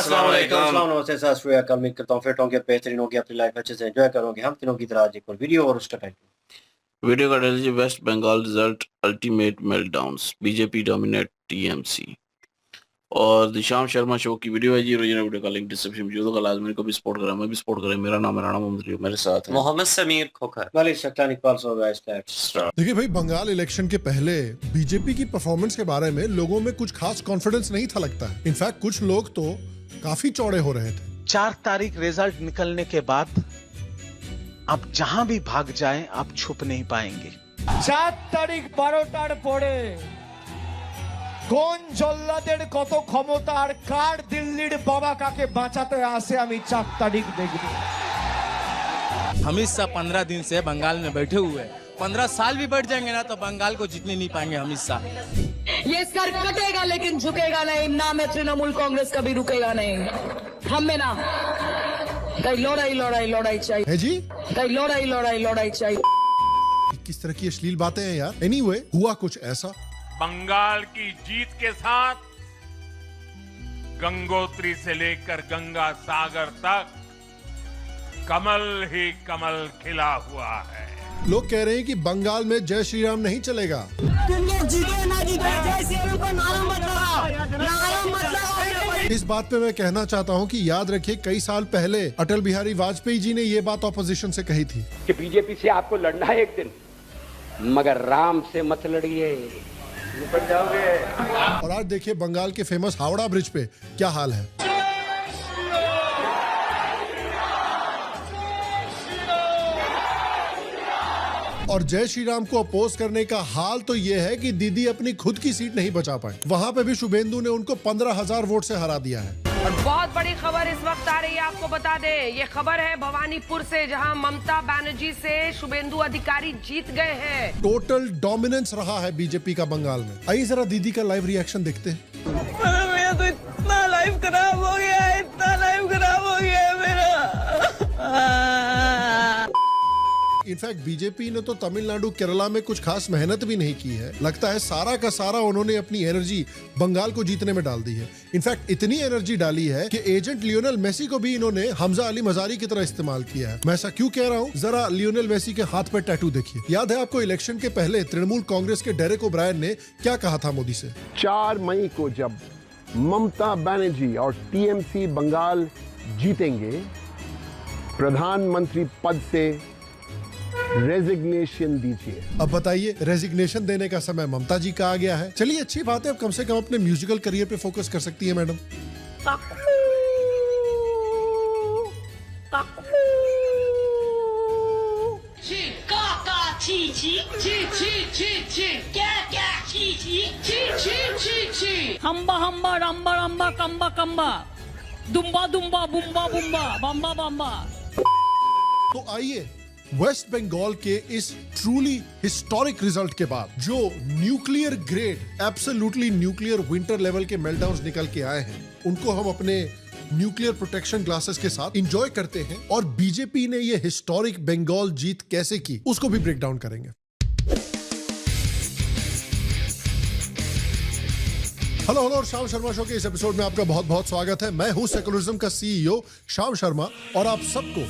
अस्सलाम वालेकुम। नमस्ते, सत श्री अकाल। उम्मीद करता हूँ फिट होंगे, बेहतरीन होंगे, अपनी लाइफ अच्छे से एंजॉय करोगे। हम तीनों की तरह आज एक और वीडियो और उसका टाइटल वीडियो का title west Bengal result ultimate meltdowns, BJP dominate TMC. और दिशाम शर्मा शो की वीडियो है जी। ओरिजिनल वीडियो का लिंक डिस्क्रिप्शन में जो लाजमी को भी सपोर्ट करें, मैं भी सपोर्ट करें। मेरा नाम है राणा मोहम्मद, मेरे साथ है Mohammad Sameer Khokhar, Malik Shaklani Iqbal. So guys let's start. देखिए भाई, बंगाल इलेक्शन के पहले बीजेपी की परफॉर्मेंस के बारे में लोगों में कुछ खास कॉन्फिडेंस नहीं था लगता है। इनफैक्ट कुछ लोग तो काफी चौड़े हो रहे थे। 4 तारीख रिजल्ट निकलने के बाद आप जहां भी भाग जाएं, आप छुप नहीं पाएंगे। 4 तारीख 12টার পরে কোন জল্লাদের কত ক্ষমতা আর কার দিল্লির বাবা কাকে বাঁচাতে আসে আমি 4 তারিখ দেখব। अमित शाह 15 दिन से बंगाल में बैठे हुए हैं। 15 साल भी बैठ जाएंगे ना तो बंगाल को जीतने नहीं पाएंगे अमित शाह। ये सर कटेगा लेकिन झुकेगा नहीं। नाम है तृणमूल कांग्रेस, कभी रुकेगा नहीं। हम में ना कहीं लड़ाई चाहिए है जी, कहीं लड़ाई चाहिए। किस तरह की अश्लील बातें हैं यार। एनीवे, हुआ कुछ ऐसा। बंगाल की जीत के साथ गंगोत्री से लेकर गंगा सागर तक कमल ही कमल खिला हुआ है। लोग कह रहे हैं कि बंगाल में जय श्री राम नहीं चलेगा। इस बात पे मैं कहना चाहता हूं कि याद रखिए, कई साल पहले अटल बिहारी वाजपेयी जी ने ये बात ऑपोजिशन से कही थी कि बीजेपी से आपको लड़ना है एक दिन, मगर राम से मत लड़िए, निपट जाओगे। और आज देखिए बंगाल के फेमस हावड़ा ब्रिज पे क्या हाल है। और जय श्री राम को अपोज करने का हाल तो ये है कि दीदी अपनी खुद की सीट नहीं बचा पाए। वहाँ पे भी शुभेंदु ने उनको 15,000 वोट से हरा दिया है। और बहुत बड़ी खबर इस वक्त आ रही है, आपको बता दें, ये खबर है भवानीपुर से, जहां ममता बनर्जी से शुभेंदु अधिकारी जीत गए हैं। टोटल डोमिनेंस रहा है बीजेपी का बंगाल में। आइए जरा दीदी का लाइव रिएक्शन देखते हैं। मेरा तो इतना लाइफ खराब हो गया है, इतना लाइफ खराब हो गया है मेरा। इनफैक्ट बीजेपी ने तो तमिलनाडु, केरला में कुछ खास मेहनत भी नहीं की है। लगता है सारा का सारा उन्होंने अपनी एनर्जी बंगाल को जीतने में डाल दी है। इनफैक्ट इतनी एनर्जी डाली है कि एजेंट लियोनेल मेसी को भी इन्होंने हमजा अली मजारी की तरह इस्तेमाल किया है। मैं ऐसा क्यों कह रहा हूँ, जरा लियोनेल मेसी के हाथ पर टैटू देखिए। याद है आपको इलेक्शन के पहले तृणमूल कांग्रेस के डेरेक ओब्रायन ने क्या कहा था मोदी से? 4 मई को जब ममता बनर्जी और टीएमसी बंगाल जीतेंगे, प्रधानमंत्री पद से रेजिग्नेशन दीजिए। अब बताइए, रेजिग्नेशन देने का समय ममता जी का आ गया है। चलिए अच्छी बात है, अब कम से कम अपने म्यूजिकल करियर पे फोकस कर सकती है मैडम। हम्बा हम्बा रम्बा रम्बा कम्बा कम्बा दुम्बा दुम्बा बुम्बा बुम्बा बम्बा बम्बा। तो आइए, वेस्ट बंगाल के इस ट्रूली हिस्टोरिक रिजल्ट के बाद जो nuclear grade, absolutely nuclear winter level के मेल्टडाउन्स निकल के आए हैं, उनको हम अपने न्यूक्लियर प्रोटेक्शन ग्लासेस के साथ एंजॉय करते हैं। और बीजेपी ने ये हिस्टोरिक बंगाल जीत कैसे की, उसको भी ब्रेक डाउन करेंगे। हेलो और श्याम शर्मा शो के इस एपिसोड में आपका बहुत बहुत स्वागत है। मैं हूं सेकुलरिज्म का सीईओ श्याम शर्मा और आप सबको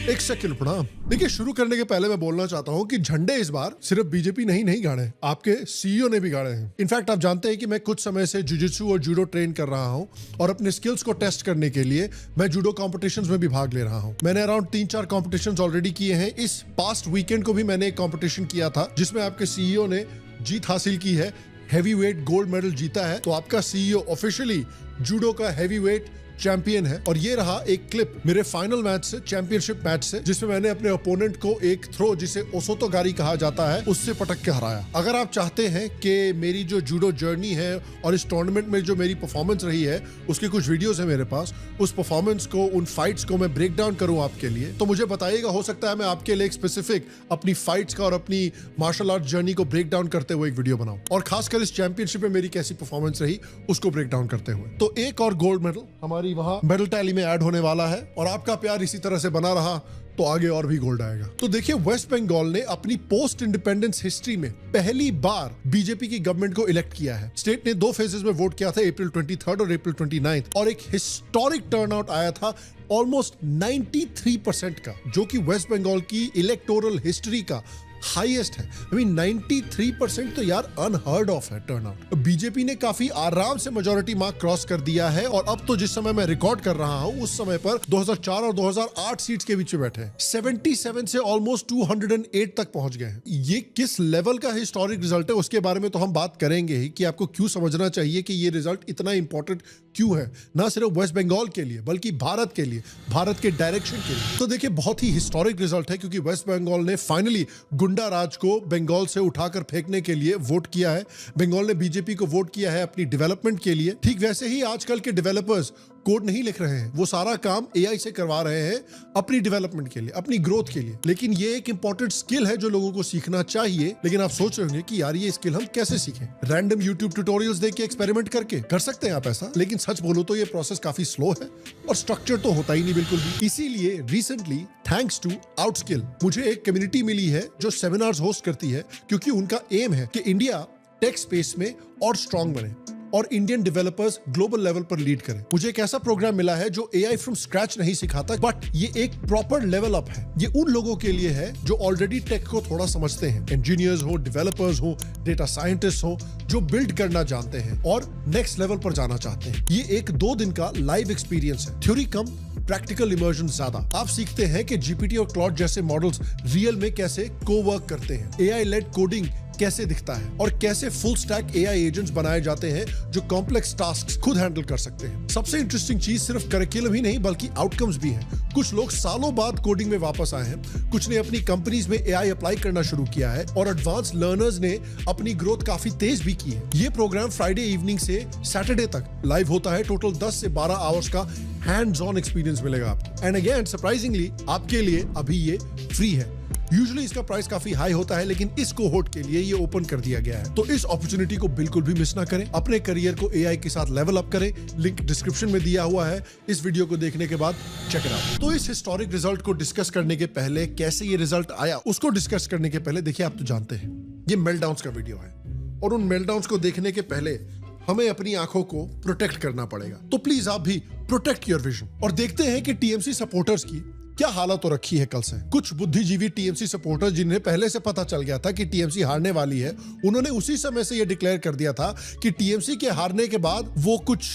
एक सेकंड प्रणाम। देखिए, शुरू करने के पहले मैं बोलना चाहता हूं कि झंडे इस बार सिर्फ बीजेपी ने ही नहीं गाड़े, आपके सीईओ ने भी गाड़े हैं। इनफैक्ट आप जानते हैं कि मैं कुछ समय से जुजित्सु और जूडो ट्रेन कर रहा हूं और अपने स्किल्स को टेस्ट करने के लिए मैं जूडो कॉम्पिटिशंस में भी भाग ले रहा हूं। मैंने अराउंड 3-4 कॉम्पिटिशंस ऑलरेडी किए हैं। इस पास्ट वीकेंड को भी मैंने एक कॉम्पिटिशन किया था जिसमें आपके सीईओ ने जीत हासिल की है, हैवी वेट गोल्ड मेडल जीता है। तो आपका सीईओ ऑफिशियली जूडो का हैवी वेट चैंपियन है। और ये रहा एक क्लिप मेरे फाइनल मैच से, चैंपियनशिप मैच से, जिसमें मैंने अपने ओपोनेंट को एक थ्रो, जिसे ओसोतोगारी कहा जाता है, उससे पटक के हराया। अगर आप चाहते हैं कि मेरी जो जूडो जर्नी है और इस टूर्नामेंट में जो मेरी परफॉर्मेंस रही है उसकी कुछ वीडियोस है मेरे पास, उस परफॉर्मेंस को, उन फाइट्स को मैं ब्रेक डाउन करूं आपके लिए, तो मुझे बताइएगा। हो सकता है मैं आपके लिए एक स्पेसिफिक अपनी फाइट्स का और अपनी मार्शल आर्ट जर्नी को ब्रेक डाउन करते हुए एक वीडियो बनाऊं, और खासकर इस चैंपियनशिप में मेरी कैसी परफॉर्मेंस रही उसको ब्रेक डाउन करते हुए। तो एक और गोल्ड मेडल हमारी वहां मेडल टैली में ऐड होने वाला है। और आपका प्यार इसी तरह से बना रहा तो आगे और भी गोल्ड आएगा। तो देखिए, वेस्ट बंगाल ने अपनी पोस्ट इंडिपेंडेंस हिस्ट्री में पहली बार बीजेपी की गवर्नमेंट को इलेक्ट किया है। स्टेट ने 2 फेजेस में वोट किया था, अप्रैल 23 और अप्रैल 29, और एक हिस्टोरिक टर्नआउट आया था ऑलमोस्ट 93% का, जो कि वेस्ट बंगाल की इलेक्टोरल हिस्ट्री का हाईएस्ट है। I mean 93% तो यार अनहर्ड ऑफ है टर्नआउट। बीजेपी ने काफी आराम से मेजॉरिटी मार्क क्रॉस कर दिया है और अब तो जिस समय मैं रिकॉर्ड कर रहा हूं उस समय पर 2004 और 2008 सीट्स के बीच में बैठे हैं। 77 से ऑलमोस्ट 208 तक पहुंच गए हैं। ये किस लेवल का हिस्टोरिक रिजल्ट है उसके बारे में तो हम बात करेंगे ही कि आपको क्यों समझना चाहिए कि ये रिजल्ट इतना इंपॉर्टेंट क्यों है, ना सिर्फ वेस्ट बंगाल के लिए बल्कि भारत के लिए, भारत के डायरेक्शन के लिए। तो देखिए, बहुत ही हिस्टोरिक रिजल्ट है क्योंकि वेस्ट बंगाल ने फाइनली गुंडा राज को बंगाल से उठाकर फेंकने के लिए वोट किया है। बंगाल ने बीजेपी को वोट किया है अपनी डेवलपमेंट के लिए। ठीक वैसे ही आजकल के डेवलपर्स कोड नहीं लिख रहे हैं, वो सारा काम एआई से करवा रहे हैं अपनी डेवलपमेंट के लिए, अपनी ग्रोथ के लिए। लेकिन ये एक इंपॉर्टेंट स्किल है जो लोगों को सीखना चाहिए। लेकिन आप सोच रहे होंगे कि यार ये स्किल हम कैसे सीखें? रैंडम यूट्यूब ट्यूटोरियल्स देख के एक्सपेरिमेंट करके कर सकते हैं आप ऐसा, लेकिन सच बोलो तो ये प्रोसेस काफी स्लो है और स्ट्रक्चर तो होता ही नहीं बिल्कुल भी। इसीलिए रिसेंटली थैंक्स टू आउटस्किल मुझे एक कम्युनिटी मिली है जो सेमिनार्स होस्ट करती है, क्योंकि उनका एम है कि इंडिया टेक स्पेस में और स्ट्रांग बने और इंडियन डेवलपर्स ग्लोबल लेवल पर लीड करें। मुझे एक ऐसा प्रोग्राम मिला है जो एआई फ्रॉम स्क्रैच नहीं सिखाता, बट ये एक प्रॉपर लेवल अप है। ये उन लोगों के लिए है जो ऑलरेडी टेक को थोड़ा समझते हैं, इंजीनियर्स हो, डेवलपर्स हो, डेटा साइंटिस्ट हो, जो बिल्ड करना जानते हैं और नेक्स्ट लेवल पर जाना चाहते हैं। ये एक 2 दिन का लाइव एक्सपीरियंस है, थ्योरी कम प्रैक्टिकल इमर्जन ज्यादा। आप सीखते हैं कि जीपीटी और क्लॉड जैसे मॉडल्स रियल में कैसे को-वर्क करते हैं, एआई लेड कोडिंग कैसे दिखता है और कैसे फुल स्टैक एआई एजेंट्स बनाए जाते हैं जो कॉम्प्लेक्स टास्क्स खुद हैंडल कर सकते हैं। सबसे इंटरेस्टिंग चीज सिर्फ करिकुलम ही नहीं बल्कि आउटकम्स भी हैं। कुछ लोग सालों बाद कोडिंग में वापस आए हैं, कुछ ने अपनी कंपनीज में एआई अप्लाई करना शुरू किया है और एडवांस लर्नर्स ने अपनी ग्रोथ काफी तेज भी की है। ये प्रोग्राम फ्राइडे इवनिंग से सैटरडे तक लाइव होता है। टोटल 10 से 12 आवर्स का हैंड्स ऑन एक्सपीरियंस मिलेगा आपको। एंड अगेन सरप्राइजिंगली आपके लिए अभी ये फ्री है। यूजुअली इसका प्राइस काफी हाई होता है, लेकिन इस कोहोर्ट के लिए ये ओपन कर दिया गया है। तो इस अपॉर्चुनिटी को बिल्कुल भी मिस ना करें। अपने करियर को एआई के साथ लेवल अप करें। लिंक डिस्क्रिप्शन में दिया हुआ है। इस वीडियो को देखने के बाद चेक इट आउट। तो इस हिस्टोरिक रिजल्ट को डिस्कस करने के पहले, कैसे ये रिजल्ट आया उसको डिस्कस करने के पहले, देखिए आप तो जानते हैं ये मेल्टडाउन्स का वीडियो है और उन मेल्टडाउन्स को देखने के पहले हमें अपनी आंखों को प्रोटेक्ट करना पड़ेगा। तो प्लीज आप भी प्रोटेक्ट योर विजन। और देखते हैं कि टीएमसी सपोर्टर्स की क्या हालत हो रखी है कल से। कुछ बुद्धिजीवी टीएमसी सपोर्टर्स जिन्हें पहले से पता चल गया था कि टीएमसी हारने वाली है, उन्होंने उसी समय से यह डिक्लेयर कर दिया था कि टीएमसी के हारने के बाद वो कुछ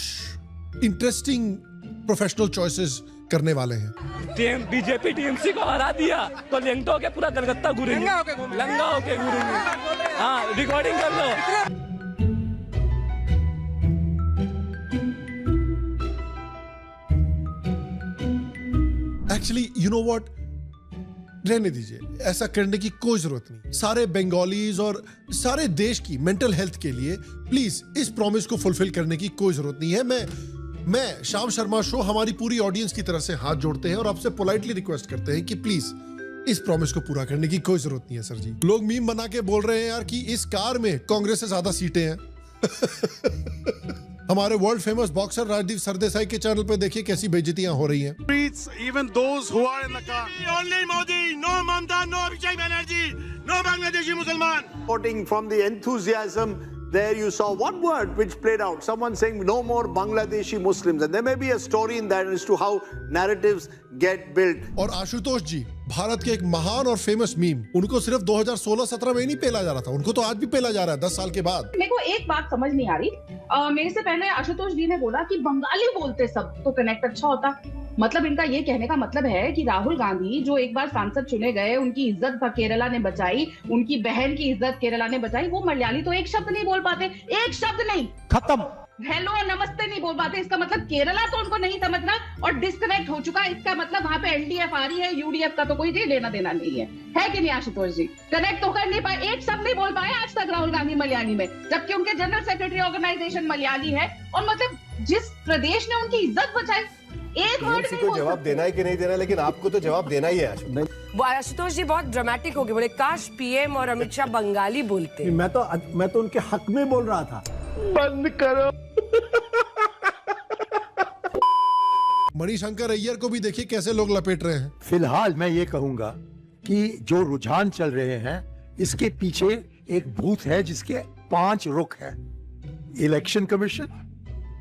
इंटरेस्टिंग प्रोफेशनल चॉइसेस करने वाले हैं। बीजेपी टीएमसी को हरा दिया तो लेंटो होके पूरा कलकत्ता घूरेंगे, लंगा होके घूरेंगे। हाँ, रिकॉर्डिंग कर लो। एक्चुअली यू नो व्हाट, रहने दीजिए, ऐसा करने की कोई जरूरत नहीं। सारे बंगालीज और सारे देश की मेंटल हेल्थ के लिए प्लीज इस प्रॉमिस को फुलफिल करने की कोई जरूरत नहीं है। मैं शाम शर्मा शो हमारी पूरी ऑडियंस की तरफ से हाथ जोड़ते हैं और आपसे पोलाइटली रिक्वेस्ट करते हैं कि प्लीज इस प्रॉमिस को पूरा करने की कोई जरूरत नहीं है। सर जी, लोग मीम बना के बोल रहे हैं यार कि इस कार में कांग्रेस से ज्यादा सीटें हैं। हमारे world famous boxer Rajdeep Sardesai के चैनल पे देखिए कैसी बेइज्जतियां हो रही हैं। Even those who are in the car. Only Modi, no Mamta, no Abhishek Banerjee, no Bangladeshi Musliman. Voting from the enthusiasm, there you saw one word which played out. Someone saying no more Bangladeshi Muslims, and there may be a story in that as to how narratives get built. और आशुतोष जी, भारत के एक महान और famous meme, उनको सिर्फ 2016-17 में ही नहीं पेला जा रहा था, उनको तो आज भी पेला जा रहा है 10 साल के बाद। मेरे को एक बात समझ नहीं आ रही, मेरे से पहले आशुतोष जी ने बोला कि बंगाली बोलते सब तो कनेक्ट अच्छा होता। मतलब इनका ये कहने का मतलब है कि राहुल गांधी जो एक बार सांसद चुने गए, उनकी इज्जत केरला ने बचाई, उनकी बहन की इज्जत केरला ने बचाई, वो मलयाली तो एक शब्द नहीं बोल पाते, एक शब्द नहीं, खत्म। हेलो और नमस्ते नहीं बोल पाते। इसका मतलब केरला तो उनको नहीं समझना और डिस्कनेक्ट हो चुका। इसका मतलब वहां पे एलडीएफ आ रही है, यूडीएफ का तो कोई लेना देना नहीं है कि नहीं आशुतोष जी? कनेक्ट तो कर नहीं पाए, एक शब्द नहीं बोल पाए आज तक राहुल गांधी मलयाली में, जबकि उनके जनरल सेक्रेटरी ऑर्गेनाइजेशन मलयाली है। और मतलब जिस प्रदेश ने उनकी इज्जत बचाई, एक वर्ड नहीं को जवाब देना है कि नहीं देना, लेकिन आपको तो जवाब देना ही है। आशुतोष जी बहुत ड्रामेटिक हो गए, बोले काश पीएम और अमित शाह बंगाली बोलते। मैं तो उनके हक में बोल रहा था। बंद करो। मणिशंकर अय्यर को भी देखिए कैसे लोग लपेट रहे हैं। फिलहाल मैं ये कहूंगा कि जो रुझान चल रहे हैं इसके पीछे एक भूत है जिसके 5 रुख है। इलेक्शन कमीशन,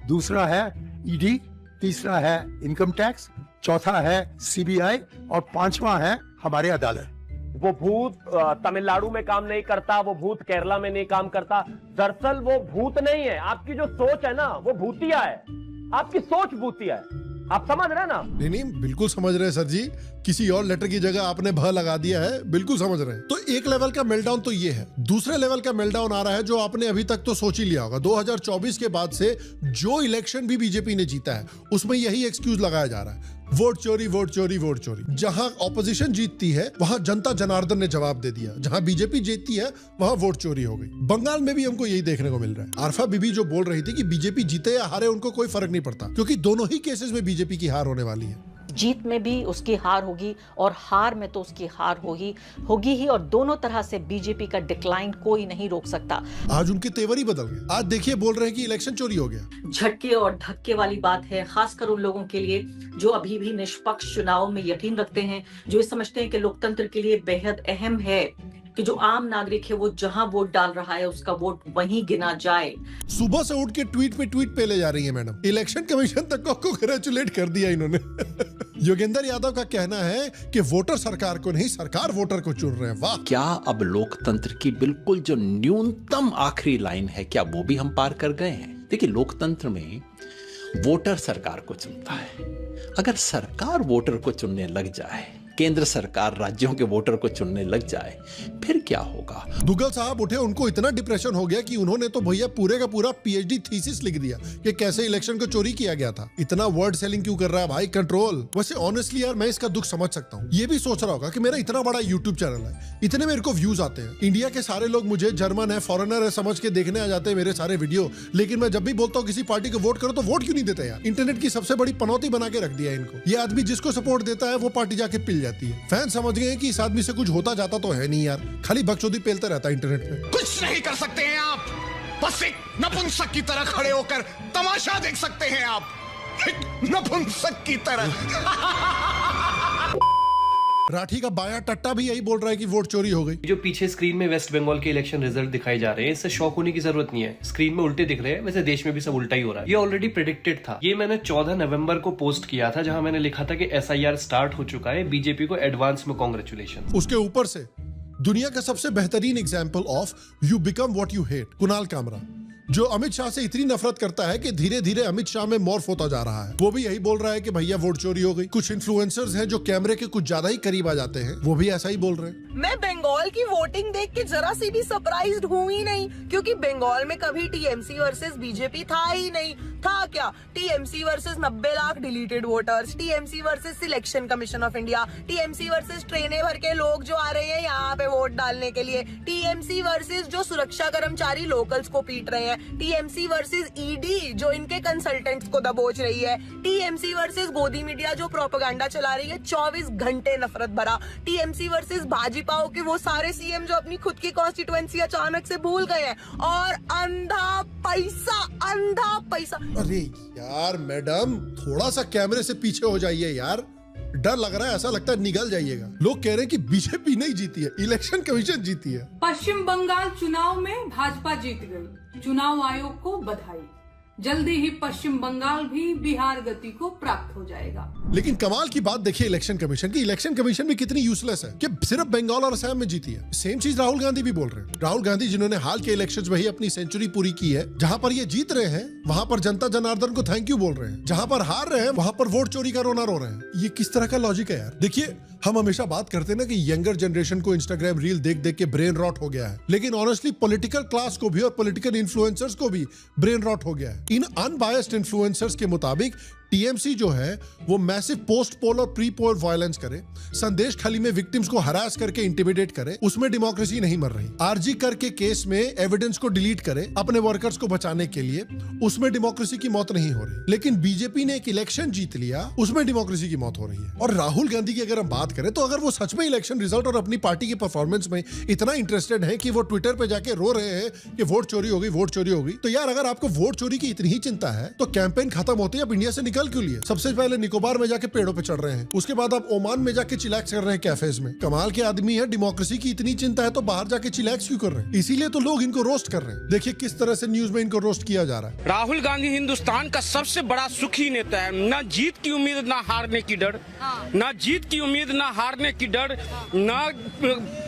दूसरा है ईडी, तीसरा है इनकम टैक्स, चौथा है सीबीआई और 5वां है हमारे अदालत। वो भूत तमिलनाडु में काम नहीं करता, वो भूत केरला में नहीं काम करता। दरअसल वो भूत नहीं है, आपकी जो सोच है ना वो भूतिया है, आपकी सोच भूतिया है। आप समझ रहे हैं ना? नहीं, बिल्कुल समझ रहे हैं सर जी। किसी और लेटर की जगह आपने भ लगा दिया है, बिल्कुल समझ रहे हैं। तो एक लेवल का मेल्टडाउन तो ये है। दूसरे लेवल का मेल्टडाउन आ रहा है जो आपने अभी तक तो सोच ही लिया होगा। 2024 के बाद से जो इलेक्शन भी बीजेपी ने जीता है उसमें यही एक्सक्यूज लगाया जा रहा है, वोट चोरी, वोट चोरी, वोट चोरी। जहां ऑपोजिशन जीतती है वहां जनता जनार्दन ने जवाब दे दिया, जहां बीजेपी जीतती है वहां वोट चोरी हो गई। बंगाल में भी हमको यही देखने को मिल रहा है। आरफा बीबी जो बोल रही थी कि बीजेपी जीते या हारे उनको कोई फर्क नहीं पड़ता, क्योंकि दोनों ही केसेस में बीजेपी की हार होने वाली है। जीत में भी उसकी हार होगी और हार में तो उसकी हार होगी ही और दोनों तरह से बीजेपी का डिक्लाइन कोई नहीं रोक सकता। आज उनके तेवर ही बदल गए। आज देखिए बोल रहे हैं कि इलेक्शन चोरी हो गया। झटके और धक्के वाली बात है, खासकर उन लोगों के लिए जो अभी भी निष्पक्ष चुनाव में यकीन रखते हैं, जो ये समझते हैं कि लोकतंत्र के लिए बेहद अहम है कि जो आम नागरिक है वो जहां वोट डाल रहा है उसका वोट वहीं गिना जाए। सुबह से उठ के ट्वीट पे ट्वीट पे ले जा रही है मैडम। इलेक्शन कमीशन तक को कंग्रेचुलेट कर दिया इन्होंने। योगेंद्र यादव का कहना है कि वोटर सरकार को नहीं, सरकार वोटर को चुन रहे हैं। वाह! क्या अब लोकतंत्र की बिल्कुल जो न्यूनतम आखिरी लाइन है, क्या वो भी हम पार कर गए हैं? देखिए, लोकतंत्र में वोटर सरकार को चुनता है। अगर सरकार वोटर को चुनने लग जाए, केंद्र सरकार राज्यों के वोटर को चुनने लग जाए, फिर क्या होगा? दुग्गल साहब उठे, उनको इतना डिप्रेशन हो गया कि उन्होंने तो भैया पूरे का पूरा पीएचडी थीसिस लिख दिया कि कैसे इलेक्शन को चोरी किया गया था। इतना वर्ड सेलिंग क्यों कर रहा है भाई? कंट्रोल। वैसे ऑनेस्टली यार मैं इसका दुख समझ सकता हूँ। ये भी सोच रहा होगा कि मेरा इतना बड़ा यूट्यूब चैनल है, इतने मेरे को व्यूज आते हैं, इंडिया के सारे लोग मुझे जर्मन है, फॉरेनर है समझ के देखने आ जाते हैं मेरे सारे वीडियो, लेकिन मैं जब भी बोलता हूँ किसी पार्टी को वोट करो तो वोट क्यों नहीं देते यार? इंटरनेट की सबसे बड़ी पनौती बना के रख दिया इनको। ये आदमी जिसको सपोर्ट देता है वो पार्टी जाके पिल जाती है। फैन समझ गए कि इस आदमी से कुछ होता जाता तो है नहीं यार, खाली बकचोदी पेलता रहता है इंटरनेट पे। कुछ नहीं कर सकते हैं आप, बस एक नपुंसक की तरह खड़े होकर तमाशा देख सकते हैं आप, एक नपुंसक की तरह। राठी का बाया टट्टा भी यही बोल रहा है कि वोट चोरी हो गई। जो पीछे स्क्रीन में वेस्ट बंगाल के इलेक्शन रिजल्ट दिखाए जा रहे हैं, इससे शॉक होने की जरूरत नहीं है। स्क्रीन में उल्टे दिख रहे हैं, वैसे देश में भी सब उल्टा ही हो रहा है। ये ऑलरेडी प्रेडिक्टेड था। ये मैंने 14 नवंबर को पोस्ट किया था, जहां मैंने लिखा था कि SIR स्टार्ट हो चुका है, बीजेपी को एडवांस में कांग्रेचुलेशन। उसके ऊपर से दुनिया का सबसे बेहतरीन example of you become what you hate, Kunal Kamra, जो अमित शाह से इतनी नफरत करता है कि धीरे धीरे अमित शाह में मॉर्फ होता जा रहा है। वो भी यही बोल रहा है कि भैया वोट चोरी हो गई। कुछ इन्फ्लुएंसर्स हैं जो कैमरे के कुछ ज्यादा ही करीब आ जाते हैं, वो भी ऐसा ही बोल रहे हैं। मैं बंगाल की वोटिंग देख के जरा सी भी सरप्राइज्ड हूँ ही नहीं, क्योंकि बंगाल में कभी टीएमसी वर्सेस बीजेपी था ही नहीं। था क्या? TMC versus 90 lakh deleted voters, TMC versus selection commission of India, TMC versus ट्रेनें भर के लोग जो आ रहे हैं यहाँ पे वोट डालने के लिए, टीएमसी वर्सेस जो सुरक्षा कर्मचारी लोकल्स को पीट रहे हैं, टीएमसी वर्सेस ईडी जो इनके कंसल्टेंट्स को दबोच रही है, टीएमसी वर्सेस गोदी मीडिया जो प्रोपेगेंडा चला रही है 24 घंटे नफरत भरा, टीएमसी वर्सेस भाजपाओं के वो सारे सीएम जो अपनी खुद की कॉन्स्टिट्यूएंसी अचानक से भूल गए हैं, और अंधा पैसा, अंधा पैसा। अरे यार मैडम, थोड़ा सा कैमरे से पीछे हो जाइए यार, डर लग रहा है, ऐसा लगता है निगल जाइएगा। लोग कह रहे हैं कि बीजेपी नहीं जीती है, इलेक्शन कमीशन जीती है। पश्चिम बंगाल चुनाव में भाजपा जीत गई, चुनाव आयोग को बधाई। जल्दी ही पश्चिम बंगाल भी बिहार गति को प्राप्त हो जाएगा। लेकिन कमाल की बात देखिए इलेक्शन कमीशन की, इलेक्शन कमीशन भी कितनी यूजलेस है कि सिर्फ बंगाल और असम में जीती है। सेम चीज राहुल गांधी भी बोल रहे हैं। राहुल गांधी जिन्होंने हाल के इलेक्शंस में ही अपनी सेंचुरी पूरी की है, जहां पर ये जीत रहे हैं वहां पर जनता जनार्दन को थैंक यू बोल रहे हैं, जहां पर हार रहे हैं वहां पर वोट चोरी का रोना रो रहे हैं। ये किस तरह का लॉजिक है यार? देखिए, हम हमेशा बात करते हैं ना कि यंगर जनरेशन को इंस्टाग्राम रील देख देख के ब्रेन रॉट हो गया है, लेकिन ऑनेस्टली पॉलिटिकल क्लास को भी और पॉलिटिकल इन्फ्लुएंसर्स को भी ब्रेन रॉट हो गया है। इन अनबायस्ड इन्फ्लुएंसर्स के मुताबिक टीएमसी जो है वो मैसिव पोस्ट पोल और प्री पोल वायलेंस करे, संदेश खाली में विक्टिम्स को हरास करके इंटिमिडेट करे, उसमें डेमोक्रेसी नहीं मर रही। आरजी करके केस में एविडेंस को डिलीट करे अपने वर्कर्स को बचाने के लिए, उसमें डेमोक्रेसी की मौत नहीं हो रही। लेकिन बीजेपी ने एक इलेक्शन जीत लिया, उसमें डेमोक्रेसी की मौत हो रही है। और राहुल गांधी की अगर हम बात करें तो अगर वो सच में इलेक्शन रिजल्ट और अपनी पार्टी की परफॉर्मेंस में इतना इंटरेस्टेड है कि वो ट्विटर पे जाके रो रहे हैं कि वोट चोरी हो गई, वोट चोरी हो गई, तो यार अगर आपको वोट चोरी की इतनी ही चिंता है तो कैंपेन खत्म होते ही आप इंडिया से निकल क्यों लिए? सबसे पहले निकोबार में जाके पेड़ों पे चढ़ रहे हैं, उसके बाद आप ओमान में जाके चिलैक्स कर रहे हैं कैफेज में। कमाल के आदमी है, डेमोक्रेसी की इतनी चिंता है तो बाहर जाके चिलैक्स क्यों कर रहे हैं? इसीलिए तो लोग इनको रोस्ट कर रहे हैं। देखिए किस तरह से न्यूज में इनको रोस्ट किया जा रहा है। राहुल गांधी हिंदुस्तान का सबसे बड़ा सुखी नेता है। ना जीत की उम्मीद, ना हारने की डर, ना जीत की उम्मीद, ना हारने की डर, ना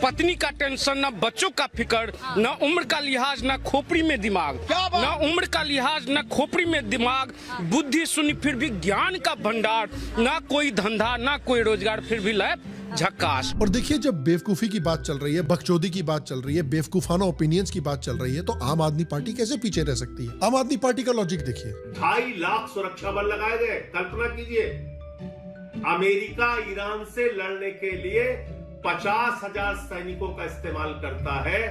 पत्नी का टेंशन, ना बच्चों का फिक्र, ना उम्र का लिहाज, ना खोपड़ी में दिमाग, ना उम्र का लिहाज, ना खोपड़ी में दिमाग, बुद्धि सुनी फिर भी ज्ञान का भंडार, ना कोई धंधा, ना कोई रोजगार, फिर भी लाइफ झक्कास। और देखिए जब बेवकूफी की बात चल रही है, बकचोदी की बात चल रही है, बेवकूफाना ओपिनियंस की बात चल रही है, तो आम आदमी पार्टी कैसे पीछे रह सकती है? आम आदमी पार्टी का लॉजिक देखिए। 2.5 लाख सुरक्षा बल लगाए गए। कल्पना कीजिए, अमेरिका ईरान से लड़ने के लिए 50,000 सैनिकों का इस्तेमाल करता है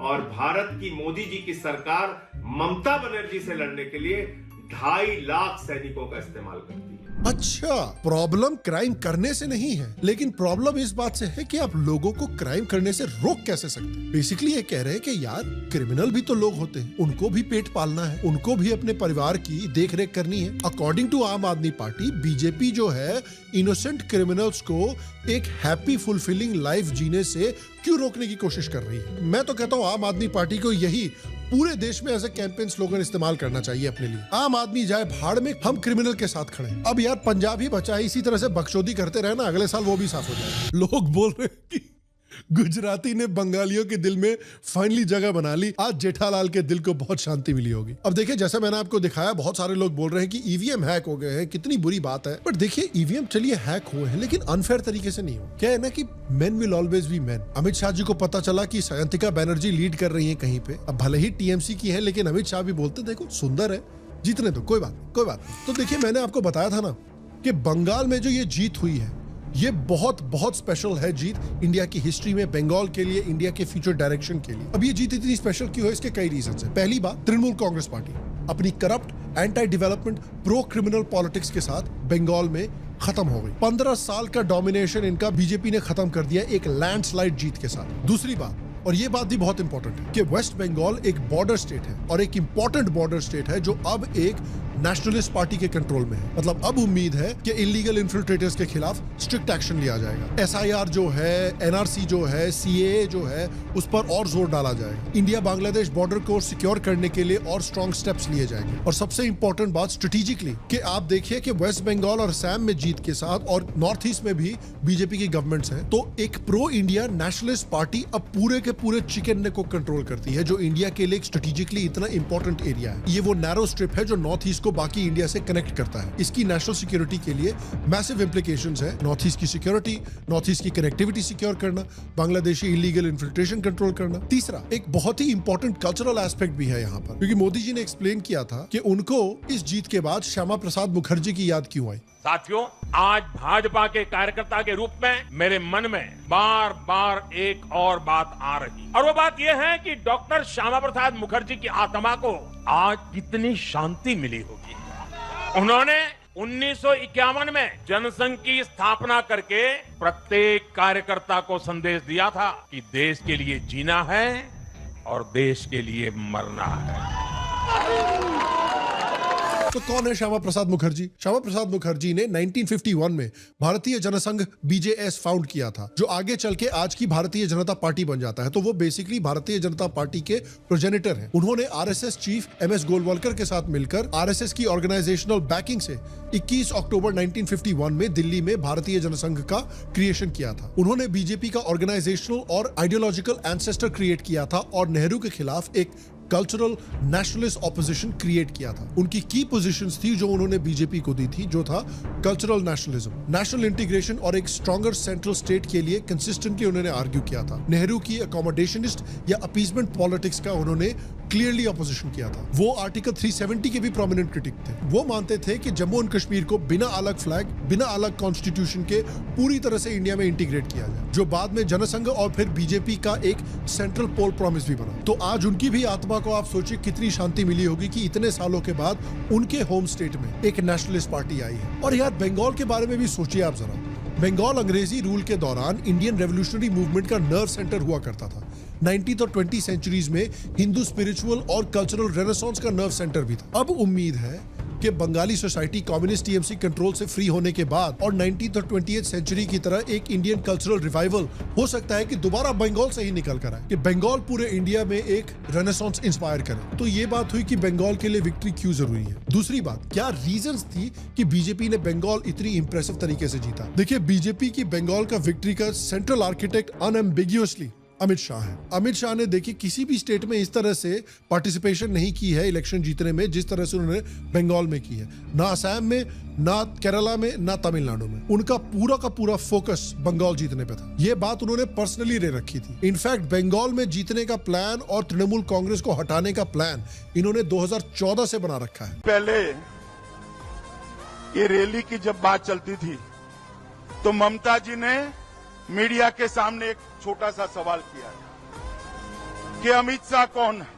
और भारत की मोदी जी की सरकार ममता बनर्जी से लड़ने के लिए 2.5 लाख सैनिकों का इस्तेमाल करती है। अच्छा, प्रॉब्लम क्राइम करने से नहीं है, लेकिन प्रॉब्लम इस बात से है कि आप लोगों को क्राइम करने से रोक कैसे सकते हैं। बेसिकली ये कह रहे हैं कि यार क्रिमिनल भी तो लोग होते हैं, उनको भी पेट पालना है, उनको भी अपने परिवार की देख रेख करनी है। अकॉर्डिंग टू आम आदमी पार्टी, बीजेपी जो है इनोसेंट क्रिमिनल्स को एक हैप्पी फुलफिलिंग लाइफ जीने से क्यों रोकने की कोशिश कर रही है? मैं तो कहता हूँ आम आदमी पार्टी को यही पूरे देश में ऐसे कैंपेन स्लोगन इस्तेमाल करना चाहिए अपने लिए। आम आदमी जाए भाड़ में, हम क्रिमिनल के साथ खड़े हैं। अब यार पंजाब ही बचा है, इसी तरह से बकचोदी करते रहे ना, अगले साल वो भी साफ हो जाए। लोग बोल रहे हैं कि गुजराती ने बंगालियों के दिल में फाइनली जगह बना ली, आज जेठालाल के दिल को बहुत शांति मिली होगी। अब देखिए जैसे मैंने आपको दिखाया, बहुत सारे लोग बोल रहे हैं कि ईवीएम हैक हो गए हैं, कितनी बुरी बात है। बट देखिए ईवीएम चलिए हैक हुए हैं, लेकिन अनफेयर तरीके से नहीं हो। क्या है ना कि men will always be men. Amit Shah ji को पता चला कि सयंतिका बैनर्जी लीड कर रही है कहीं पे, अब भले ही टीएमसी की है, लेकिन अमित शाह भी बोलते देखो सुंदर है, जीतने दो, कोई बात नहीं। तो देखिए मैंने आपको बताया था ना कि बंगाल में जो ये जीत हुई है, ये बहुत स्पेशल है जीत इंडिया की हिस्ट्री में, बंगाल के लिए, इंडिया के फ्यूचर डायरेक्शन के लिए। अब ये जीत इतनी स्पेशल क्यों है? इसके कई रीजंस हैं। पहली बात, तृणमूल कांग्रेस पार्टी अपनी corrupt, anti development, pro criminal politics के साथ बंगाल में खत्म हो गई। 15 साल का डोमिनेशन इनका बीजेपी ने खत्म कर दिया एक लैंडस्लाइड जीत के साथ। दूसरी बात, और ये बात भी बहुत इंपॉर्टेंट है, कि वेस्ट बंगाल एक बॉर्डर स्टेट है और एक इंपॉर्टेंट बॉर्डर स्टेट है जो अब एक नेशनलिस्ट पार्टी के कंट्रोल में है। मतलब अब उम्मीद है कि इलीगल इन्फिल्ट्रेटर्स के खिलाफ स्ट्रिक्ट एक्शन लिया जाएगा। एसआईआर जो है, एनआरसी जो है, सीएए जो है, उस पर और जोर डाला जाएगा। इंडिया बांग्लादेश बॉर्डर को सिक्योर करने के लिए और स्ट्रॉन्ग स्टेप्स लिए जाएंगे। और सबसे इंपॉर्टेंट बात स्ट्रेटेजिकली, कि आप देखिए कि वेस्ट बंगाल और असम में जीत के साथ और नॉर्थ ईस्ट में भी बीजेपी की गवर्नमेंट्स हैं, तो एक प्रो इंडिया नेशनलिस्ट पार्टी अब पूरे के पूरे चिकन नेक को कंट्रोल करती है, जो इंडिया के लिए स्ट्रेटेजिकली इतना इंपॉर्टेंट एरिया है। ये वो नैरो स्ट्रिप है जो नॉर्थ ईस्ट को बाकी इंडिया से कनेक्ट करता है। इसकी नेशनल सिक्योरिटी के लिए मैसिव इंप्लीकेशंस है। नॉर्थ ईस्ट की सिक्योरिटी, नॉर्थ ईस्ट की कनेक्टिविटी सिक्योर करना, बांग्लादेशी इलीगल इन्फिल्ट्रेशन कंट्रोल करना। तीसरा, एक बहुत ही इंपॉर्टेंट कल्चरल एस्पेक्ट भी है यहाँ पर, क्योंकि मोदी जी ने एक्सप्लेन किया था कि उनको इस जीत के बाद श्यामा प्रसाद मुखर्जी की याद क्यों आई। साथियों, आज भाजपा के कार्यकर्ता के रूप में मेरे मन में बार बार एक और बात आ रही, और वो बात ये है कि डॉक्टर श्यामा प्रसाद मुखर्जी की आत्मा को आज कितनी शांति मिली होगी। उन्होंने 1951 में जनसंघ की स्थापना करके प्रत्येक कार्यकर्ता को संदेश दिया था कि देश के लिए जीना है और देश के लिए मरना है। तो कौन है श्यामा प्रसाद मुखर्जी? श्यामा प्रसाद मुखर्जी ने 1951 में भारतीय जनसंघ बीजेएस फाउंड किया था, जो आगे चल के आज की भारतीय जनता पार्टी बन जाता है। तो वो बेसिकली भारतीय जनता पार्टी के प्रोजेनिटर हैं। उन्होंने आरएसएस चीफ एमएस गोलवलकर के साथ मिलकर आरएसएस की ऑर्गेनाइजेशनल बैकिंग से 21 अक्टूबर 1951 में दिल्ली में भारतीय जनसंघ का क्रिएशन किया था। उन्होंने बीजेपी का ऑर्गेनाइजेशनल और आइडियोलॉजिकल एंसेस्टर क्रिएट किया था और नेहरू के खिलाफ एक कल्चरल नेशनलिस्ट ऑपोजिशन क्रिएट किया था। उनकी की पोजीशंस थी जो उन्होंने बीजेपी को दी थी, जो था कल्चरल नेशनलिज्म, नेशनल इंटीग्रेशन और एक स्ट्रॉन्गर सेंट्रल स्टेट के लिए कंसिस्टेंटली उन्होंने आर्ग्यू किया था। नेहरू की अकोमोडेशनिस्ट या अपीजमेंट पॉलिटिक्स का उन्होंने क्लियरली ऑपोजिशन किया था। वो आर्टिकल 370 के भी प्रोमिनेंट क्रिटिक थे। वो मानते थे कि जम्मू एंड कश्मीर को बिना अलग फ्लैग, बिना अलग कॉन्स्टिट्यूशन के पूरी तरह से इंडिया में इंटीग्रेट किया जाए, जो बाद में जनसंघ और फिर बीजेपी का एक सेंट्रल पोल प्रॉमिस भी बना। तो आज उनकी भी आत्मा को आप सोचिए कितनी शांति मिली होगी कि इतने सालों के बाद उनके होम स्टेट में एक नेशनलिस्ट पार्टी आई है। और यार बंगाल के बारे में भी सोचिए आप जरा। बंगाल अंग्रेजी रूल के दौरान इंडियन रेवोल्यूशनरी मूवमेंट का नर्व सेंटर हुआ करता था। 19th और 20th सेंचुरीज में हिंदू स्पिरिचुअल और कल्चरल रेनेसांस का नर्व सेंटर भी था। अब उम्मीद है कि Bengali society communist TMC control से फ्री होने के बाद और 19th और 20th सेंचुरी की तरह एक इंडियन कल्चरल रिवाइवल हो सकता है कि दोबारा बंगाल से ही निकल कर आए, कि बंगाल पूरे इंडिया में एक रेनेसांस इंस्पायर करे। तो ये बात हुई कि बंगाल के लिए विक्ट्री क्यों जरूरी है। दूसरी बात, क्या रीजंस थी कि बीजेपी ने बंगाल इतनी इंप्रेसिव तरीके से जीता। देखिए, बीजेपी की बंगाल का विक्ट्री का सेंट्रल आर्किटेक्ट अनएम्बिग्यूअसली अमित शाह है। अमित शाह ने देखिए किसी भी स्टेट में इस तरह से पार्टिसिपेशन नहीं की है इलेक्शन जीतने में जिस तरह से उन्होंने बंगाल में की है। ना असम में, ना केरला में, ना तमिलनाडु में। उनका पूरा का पूरा फोकस बंगाल जीतने पे था। ये बात उन्होंने पर्सनली ले रखी थी। इनफैक्ट बंगाल में जीतने का प्लान और तृणमूल कांग्रेस को हटाने का प्लान इन्होंने 2014 से बना रखा है। पहले ये रैली की जब बात चलती थी तो ममता जी ने मीडिया के सामने एक छोटा सा सवाल किया कि अमित शाह कौन है।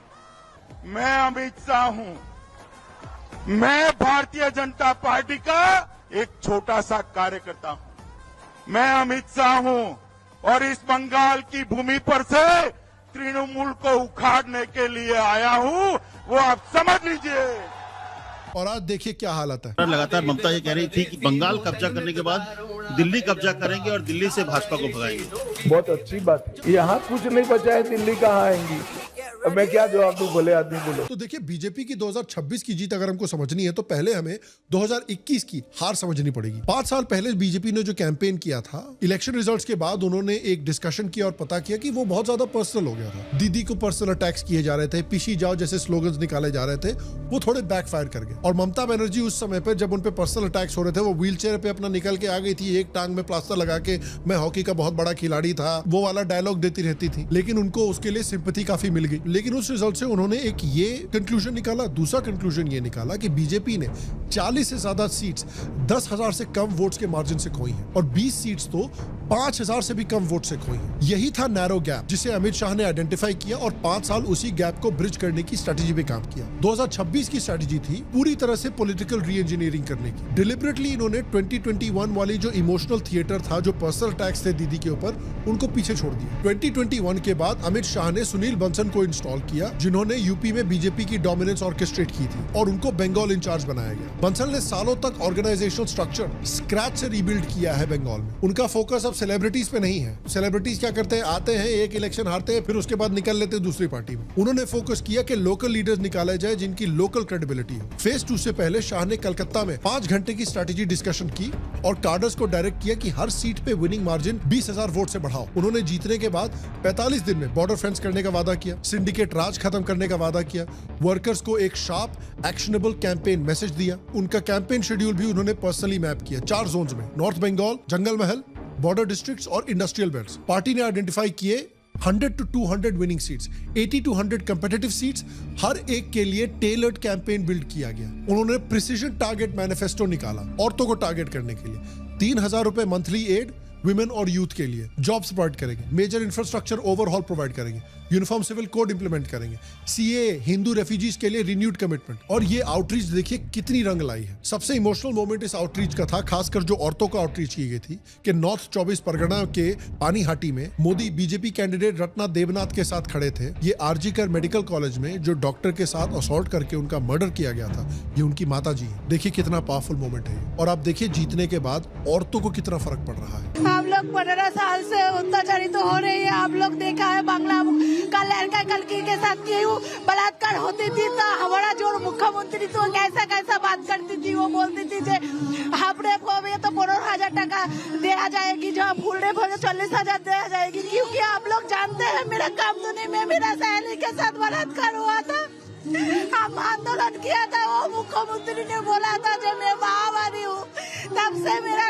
मैं अमित शाह हूं। मैं भारतीय जनता पार्टी का एक छोटा सा कार्यकर्ता हूं। मैं अमित शाह हूं और इस बंगाल की भूमि पर से तृणमूल को उखाड़ने के लिए आया हूं, वो आप समझ लीजिए। और आज देखिए क्या हालत है। लगातार ममता ये कह रही थी कि बंगाल कब्जा करने के बाद दिल्ली कब्जा करेंगे और दिल्ली से भाजपा को भगाएंगे। बहुत अच्छी बात है। यहाँ कुछ नहीं बचा है, दिल्ली कहाँ आएंगी। अब मैं क्या जवाब दूं, बोले आदमी बोलो। तो देखिए, बीजेपी की 2026 की जीत अगर हमको समझनी है तो पहले हमें 2021 की हार समझनी पड़ेगी। 5 साल पहले बीजेपी ने जो कैंपेन किया था, इलेक्शन रिजल्ट्स के बाद उन्होंने एक डिस्कशन किया और पता किया कि वो बहुत ज्यादा पर्सनल हो गया था। दीदी को पर्सनल अटैक्स किए जा रहे थे, पीछे जाओ जैसे स्लोगन्स निकाले जा रहे थे, वो थोड़े बैकफायर कर गए। और ममता बनर्जी उस समय पे जब उन पे पर्सनल अटैक्स हो रहे थे, वो व्हील चेयर पे अपना निकल के आ गई थी, एक टांग में प्लास्टर लगा के मैं हॉकी का बहुत बड़ा खिलाड़ी था, वो वाला डायलॉग देती रहती थी। लेकिन उनको उसके लिए सिंपैथी काफी मिल गई। लेकिन उस रिजल्ट से उन्होंने एक ये कंक्लूजन निकाला। दूसरा कंक्लूजन ये निकाला कि बीजेपी ने 40 से ज्यादा सीट्स 10,000 से कम वोट्स के मार्जिन से खोई हैं और 20 सीट्स तो 5,000 से भी कम वोट से खोई हैं। यही था नैरो गैप जिसे अमित शाह ने आइडेंटिफाई किया और 5 साल उसी गैप को ब्रिज करने की स्ट्रेटेजी पे काम किया। 2026 की स्ट्रेटेजी थी पूरी तरह से पॉलिटिकल री इंजीनियरिंग करने की। डिलिबरेटली इन्होंने 2021 वाली जो इमोशनल थिएटर था, जो पर्सनल अटैक्स थे दीदी के ऊपर, उनको पीछे छोड़ दिया। 2021 के बाद अमित शाह ने सुनील बंसल को इंस्टॉल किया, जिन्होंने यूपी में बीजेपी की डोमिनेंस ऑर्केस्ट्रेट की थी और उनको बंगाल इंचार्ज बनाया गया। बंसल ने सालों तक ऑर्गेनाइजेशनल स्ट्रक्चर स्क्रैच से रीबिल्ड किया है बंगाल में। उनका फोकस अब सेलिब्रिटीज पे नहीं है। सेलिब्रिटीज क्या करते हैं, आते हैं, एक इलेक्शन हारते हैं, फिर उसके बाद निकल लेते हैं दूसरी पार्टी में। उन्होंने फोकस किया कि लोकल लीडर्स निकाले जाए जिनकी लोकल क्रेडिबिलिटी हो। फेज 2 से पहले शाह ने कलकत्ता में 5 घंटे की स्ट्रेटेजी डिस्कशन की और कार्डर्स को डायरेक्ट किया कि हर सीट पे विनिंग मार्जिन 20,000 वोट से बढ़ाओ। उन्होंने जीतने के बाद 45 दिन में बॉर्डर फेंस करने का वादा किया, सिंडिकेट राज खत्म करने का वादा किया, वर्कर्स को एक शार्प एक्शनेबल कैंपेन मैसेज दिया। उनका कैंपेन शेड्यूल भी उन्होंने पर्सनली मैप किया 4 जोन्स में, north Bengal, Jangal Mahal, border districts और इंडस्ट्रियल बेल्ट्स। पार्टी ने आइडेंटिफाई किए 100 to 200 winning seats, 80 to 100 competitive seats, हर एक के लिए टेलर्ड कैंपेन बिल्ड किया गया। उन्होंने प्रिसीजन टारगेट मैनिफेस्टो निकाला औरतों को टारगेट करने के लिए। 3,000 रुपए मंथली एड विमेन और यूथ के लिए, जॉब्स प्रोवाइड करेंगे, मेजर इंफ्रास्ट्रक्चर ओवरहॉल प्रोवाइड करेंगे, यूनिफॉर्म सिविल कोड इंप्लीमेंट करेंगे, सीए, हिंदू रेफ्यूजीज के लिए रिन्यूड कमिटमेंट। और ये आउटरीच देखिए कितनी रंग लाई है। सबसे इमोशनल मोमेंट इस आउटरीच का था, खासकर जो औरतों का आउटरीच की गई थी, कि नॉर्थ 24 परगना के पानीहाटी में मोदी बीजेपी कैंडिडेट रत्ना देवनाथ के साथ खड़े थे। ये आरजी कर मेडिकल कॉलेज में जो डॉक्टर के साथ असॉल्ट करके उनका मर्डर किया गया था, ये उनकी माता जी है। देखिए कितना पावरफुल मोमेंट है। और आप देखिए जीतने के बाद औरतों को कितना फर्क पड़ रहा है। हम लोग 15 साल से अत्याचारित तो हो रही है। आप लोग देखा है बांग्ला का लड़का कलकी के साथ क्यों बलात्कार होती थी, तो हमारा जो मुख्यमंत्री तो कैसा बात करती थी। वो बोलती थी जे हाफड़े को तो 15,000 टका दिया जाएगी, जो फुल रेप हो 40,000 दिया जाएगी। क्योंकि आप लोग जानते हैं मेरा कामदुनी में मेरा सहेली के साथ बलात्कार हुआ था। हम आंदोलन किया था, वो मुख्यमंत्री ने बोला था जब मैं महामारी हूँ, तब से मेरा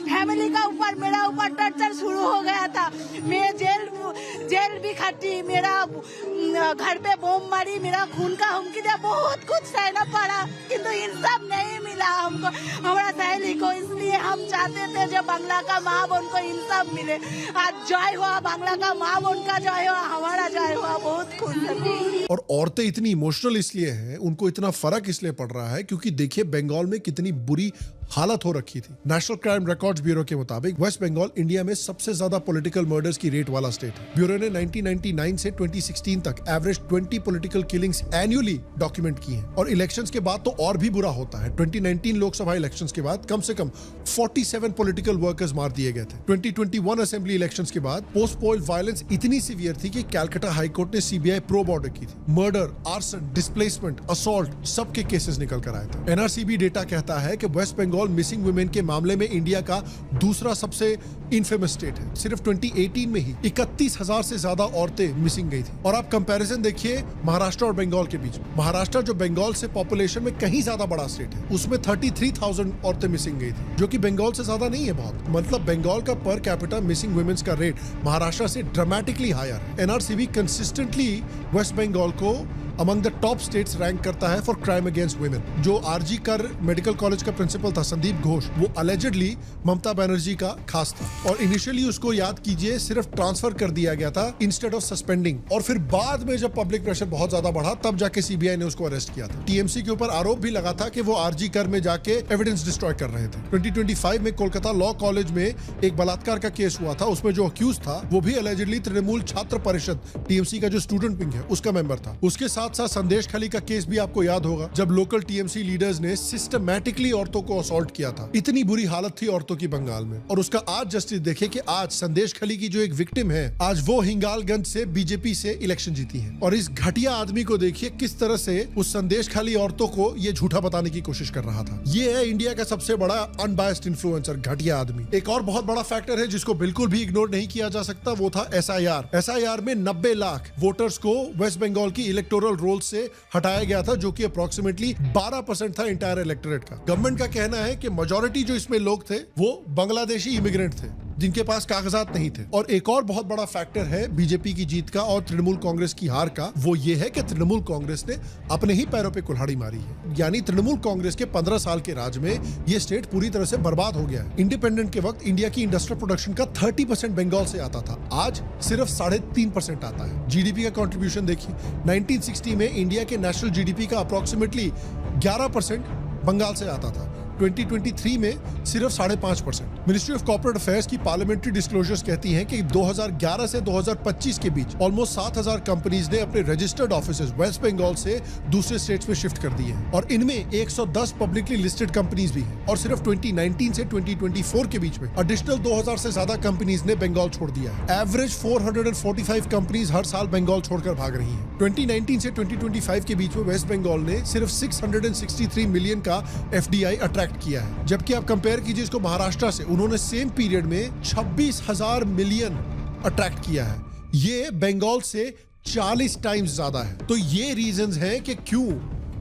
फैमिली का ऊपर मेरा ऊपर टॉर्चर शुरू हो गया था। मैं जेल भी खटी, मेरा घर पे बम मारी, मेरा खून का हुमकी दिया, बहुत कुछ सहना पड़ा, किंतु इंसाफ नहीं मिला हमको, हमारा सहेली को। इसलिए हम चाहते थे जब बांग्ला का माँ बहन को इंसाफ मिले। आज जय हुआ बांग्ला का माँ बहन का, जय हुआ हमारा, जय हुआ। बहुत खुश है। और औरतें इतनी इमोशनल इसलिए हैं, उनको इतना फर्क इसलिए पड़ रहा है क्योंकि देखिए बंगाल में कितनी बुरी हालत हो रखी थी। नेशनल क्राइम रिकॉर्ड्स ब्यूरो के मुताबिक वेस्ट बंगाल इंडिया में सबसे ज्यादा पॉलिटिकल मर्डर्स की रेट वाला स्टेट है। ब्यूरो ने 1999 से 2016 तक average 20 political killings annually document की हैं और इलेक्शंस के बाद तो और भी बुरा होता है। 2019 लोकसभा इलेक्शंस के बाद कम से कम 47 पॉलिटिकल वर्कर्स मार दिए गए थे। 2021 असेंबली इलेक्शंस के बाद पोस्ट पोल वायलेंस इतनी सीवियर थी कि कैलकाटा हाईकोर्ट ने सीबीआई प्रोब ऑर्डर की थी। मर्डर, आर्सन, डिस्प्लेसमेंट, असॉल्ट सबके केसेस निकल कर आए थे। एनआरसीबी डेटा कहता है कि वेस्ट बंगाल मिसिंग वुमेन के मामले में इंडिया का दूसरा सबसे इनफेमस स्टेट है। सिर्फ 2018 में ही 31,000 से ज्यादा औरतें मिसिंग गई थी। और आप कंपैरिजन देखिए महाराष्ट्र और बंगाल के बीच में। महाराष्ट्र जो बंगाल से पॉपुलेशन में कहीं ज्यादा बड़ा स्टेट है, उसमें 33,000 औरतें मिसिंग गई थी, जो कि बंगाल से ज्यादा नहीं है बहुत। मतलब बंगाल का पर कैपिटा मिसिंग वुमेन्स का रेट महाराष्ट्र से ड्रामेटिकली हायर है। एनआरसीबी कंसिस्टेंटली वेस्ट बंगाल को among the top states rank करता है फॉर क्राइम अगेंस्ट वुमेन। जो आरजी कर मेडिकल कॉलेज का प्रिंसिपल था संदीप घोष, वो अलेजेडली ममता बनर्जी का खास था और इनिशियली उसको याद कीजिए सिर्फ ट्रांसफर कर दिया गया था इंस्टेड ऑफ सस्पेंडिंग। और फिर बाद में जब पब्लिक प्रेशर बहुत ज्यादा बढ़ा तब जाके सीबीआई ने उसको अरेस्ट किया था। टीएमसी के ऊपर आरोप भी लगा था कि वो आरजी कर में जाके एविडेंस डिस्ट्रॉय कर रहे थे। 2025 में कोलकाता लॉ कॉलेज में एक बलात्कार का केस हुआ था। उसमें जो अक्यूज था वो भी अलेजेडली तृणमूल छात्र परिषद टीएमसी का जो स्टूडेंट विंग है उसका मेंबर था। उसके साथ साथ संदेश खाली का केस भी आपको याद होगा, जब लोकल टीएमसी लीडर्स ने सिस्टमैटिकली औरतों को असॉल्ट किया था। इतनी बुरी हालत थी औरतों की बंगाल में। और उसका आज जस्टिस देखे कि आज संदेश खाली की जो एक विक्टिम है, आज वो हिंगालगंज से बीजेपी से इलेक्शन जीती है। और इस घटिया आदमी को देखिए किस तरह से उस संदेश खाली औरतों को ये झूठा बताने की कोशिश कर रहा था। ये है इंडिया का सबसे बड़ा अनबायस्ड इन्फ्लुएंसर, घटिया आदमी। एक और बहुत बड़ा फैक्टर है जिसको बिल्कुल भी इग्नोर नहीं किया जा सकता, वो था एसआईआर। एसआईआर में 90 लाख वोटर्स को वेस्ट बंगाल की इलेक्टोरल रोल से हटाया गया था, जो कि अप्रोक्सीमेटली 12% था इंटायर इलेक्टोरेट का। गवर्नमेंट का कहना है कि मेजॉरिटी जो इसमें लोग थे वो बांग्लादेशी इमिग्रेंट थे जिनके पास कागजात नहीं थे। और एक और बहुत बड़ा फैक्टर है बीजेपी की जीत का और तृणमूल कांग्रेस की हार का, वो ये है कि तृणमूल कांग्रेस ने अपने ही पैरों पे कुल्हाड़ी मारी है। यानी तृणमूल कांग्रेस के 15 साल के राज में ये स्टेट पूरी तरह से बर्बाद हो गया है। इंडिपेंडेंट के वक्त इंडिया की इंडस्ट्रियल प्रोडक्शन का 30% बंगाल से आता था, आज सिर्फ 3.5% आता है। जीडीपी का कंट्रीब्यूशन देखिए, 1960 में इंडिया के नेशनल जीडीपी का अप्रोक्सीमेटली 11% बंगाल से आता था। 2023 में सिर्फ 5.5%। मिनिस्ट्री ऑफ कॉर्पोरेट अफेयर्स की पार्लियामेंट्री डिस्क्लोजर्स कहती हैं कि 2011 से 2025 के बीच ऑलमोस्ट 7,000 कंपनीज ने अपने रजिस्टर्ड ऑफिसेज वेस्ट बंगाल से दूसरे स्टेट्स में शिफ्ट कर दिए हैं और इनमें 110 पब्लिकली लिस्टेड कंपनीज भी हैं। और सिर्फ 2019 से 2024 के बीच में एडिशनल 2,000 से ज्यादा कंपनीज ने बंगाल छोड़ दिया है। एवरेज 445 कंपनीज हर साल बंगाल छोड़कर भाग रही हैं। 2019 से 2025 के बीच में वेस्ट बंगाल ने सिर्फ 663 मिलियन का एफडीआई अट्रैक्ट किया है, जबकि आप कंपेयर कीजिए इसको महाराष्ट्र से, उन्होंने सेम पीरियड में 26,000 मिलियन अट्रैक्ट किया है। ये बंगाल से 40 टाइम्स ज्यादा है। तो ये रीजंस हैं कि क्यों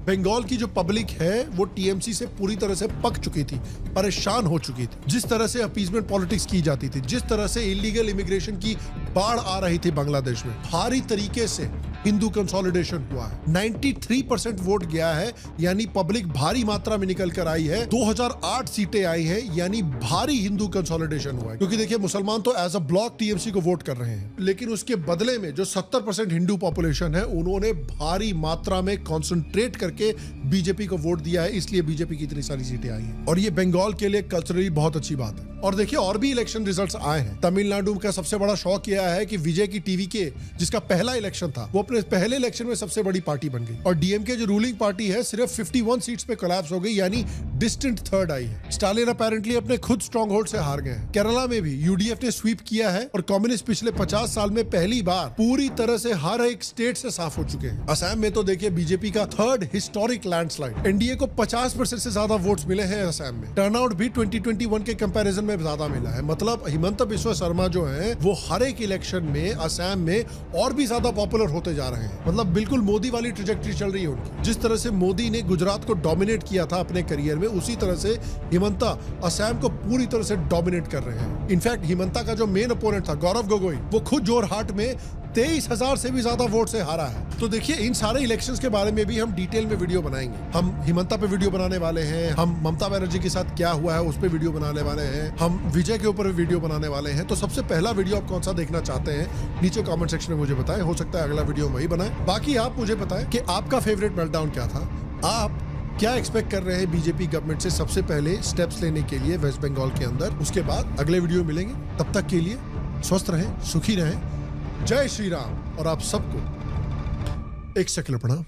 बंगाल की जो पब्लिक है वो टीएमसी से पूरी तरह से पक चुकी थी, परेशान हो चुकी थी। जिस तरह से अपीजमेंट पॉलिटिक्स की जाती थी, जिस तरह से इलीगल इमिग्रेशन की बाढ़ आ रही थी बांग्लादेश में, भारी तरीके से हिंदू कंसोलिडेशन हुआ है। 93% वोट गया है, यानी पब्लिक भारी मात्रा में निकल कर आई है। 2008 सीटें आई हैं, यानी भारी हिंदू कंसोलिडेशन हुआ है। क्योंकि देखिए मुसलमान तो एज अ ब्लॉक टीएमसी को वोट कर रहे हैं, लेकिन उसके बदले में जो 70% हिंदू पॉपुलेशन है उन्होंने भारी मात्रा में कॉन्सेंट्रेट करके बीजेपी को वोट दिया है, इसलिए बीजेपी की इतनी सारी सीटें आई हैं। और ये बंगाल के लिए कल्चरली बहुत अच्छी बात है। और देखिए और भी इलेक्शन रिजल्ट्स आए हैं। तमिलनाडु का सबसे बड़ा शौक यह है कि विजय की टीवी के जिसका पहला इलेक्शन था वो अपने पहले इलेक्शन में सबसे बड़ी पार्टी बन गई। और डीएमके जो रूलिंग पार्टी है सिर्फ 51 सीट्स पे कोलैप्स हो गई, यानी डिस्टेंट थर्ड आई है। स्टालिन अपेरेंटली अपने खुद स्ट्रॉन्ग होल्ड से हार गए हैं। केरला में भी यूडीएफ ने स्वीप किया है और कम्युनिस्ट पिछले 50 साल में पहली बार पूरी तरह से हर एक स्टेट से साफ हो चुके हैं। असम में तो देखिए बीजेपी का थर्ड हिस्टोरिक लैंडस्लाइड। एनडीए को 50% से ज्यादा वोट्स मिले हैं असम में। टर्नआउट भी 2021 के कंपैरिजन में ज्यादा मिला है। मतलब हिमंत बिस्वा शर्मा जो है वो हर एक इलेक्शन में असम में और भी ज्यादा पॉपुलर होते जा रहे हैं। मतलब बिल्कुल मोदी वाली ट्रैजेक्टरी चल रही है उनकी। जिस तरह से मोदी ने गुजरात को डोमिनेट किया था अपने करियर में, उसी तरह से हिमंता असम को पूरी तरह से डोमिनेट कर रहे हैं। इनफैक्ट हिमंता का जो मेन अपोनेंट था गौरव गोगोई, वो खुद जोरहाट में 23,000 से भी ज्यादा वोट से हारा है। तो देखिए इन सारे इलेक्शंस के बारे में भी हम डिटेल में वीडियो बनाएंगे। हम हिमंता पे वीडियो बनाने वाले हैं, हम ममता बनर्जी के साथ क्या हुआ है उस पे वीडियो बनाने वाले हैं, हम विजय के ऊपर वीडियो बनाने वाले हैं। तो सबसे पहला वीडियो आप कौन सा देखना चाहते हैं नीचे कमेंट सेक्शन में मुझे बताएं। हो सकता है अगला वीडियो वही बनाए। बाकी आप मुझे बताएं कि आपका फेवरेट मेल्टडाउन क्या था। आप क्या एक्सपेक्ट कर रहे हैं बीजेपी गवर्नमेंट से सबसे पहले स्टेप्स लेने के लिए वेस्ट बंगाल के अंदर, उसके बाद अगले वीडियो में मिलेंगे। तब तक के लिए स्वस्थ रहें, सुखी रहें। जय श्री राम। और आप सबको एक सेकंड प्रणाम।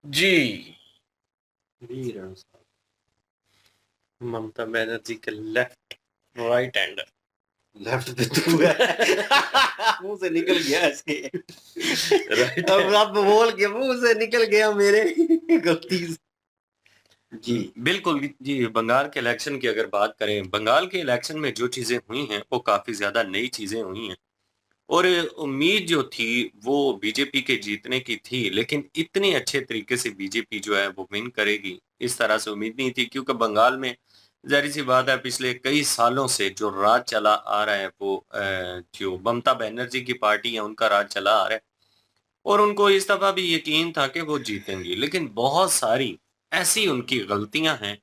जी ममता बनर्जी के लेफ्ट राइट हैंडर, लेफ्ट पे तू है मुंह से निकल गया इसके राइट अब बोल के मुंह से निकल गया मेरे गलती से। जी बिल्कुल जी। बंगाल के इलेक्शन की अगर बात करें, बंगाल के इलेक्शन में जो चीजें हुई हैं वो काफी ज्यादा नई चीजें हुई हैं और उम्मीद जो थी वो बीजेपी के जीतने की थी, लेकिन इतने अच्छे तरीके से बीजेपी जो है वो विन करेगी इस तरह से उम्मीद नहीं थी, क्योंकि बंगाल में जाहिर सी बात है पिछले कई सालों से जो राज चला आ रहा है वो जो ममता बनर्जी की पार्टी है उनका राज चला आ रहा है और उनको इस दफा भी यकीन था कि वो जीतेंगी, लेकिन बहुत सारी ऐसी उनकी गलतियां हैं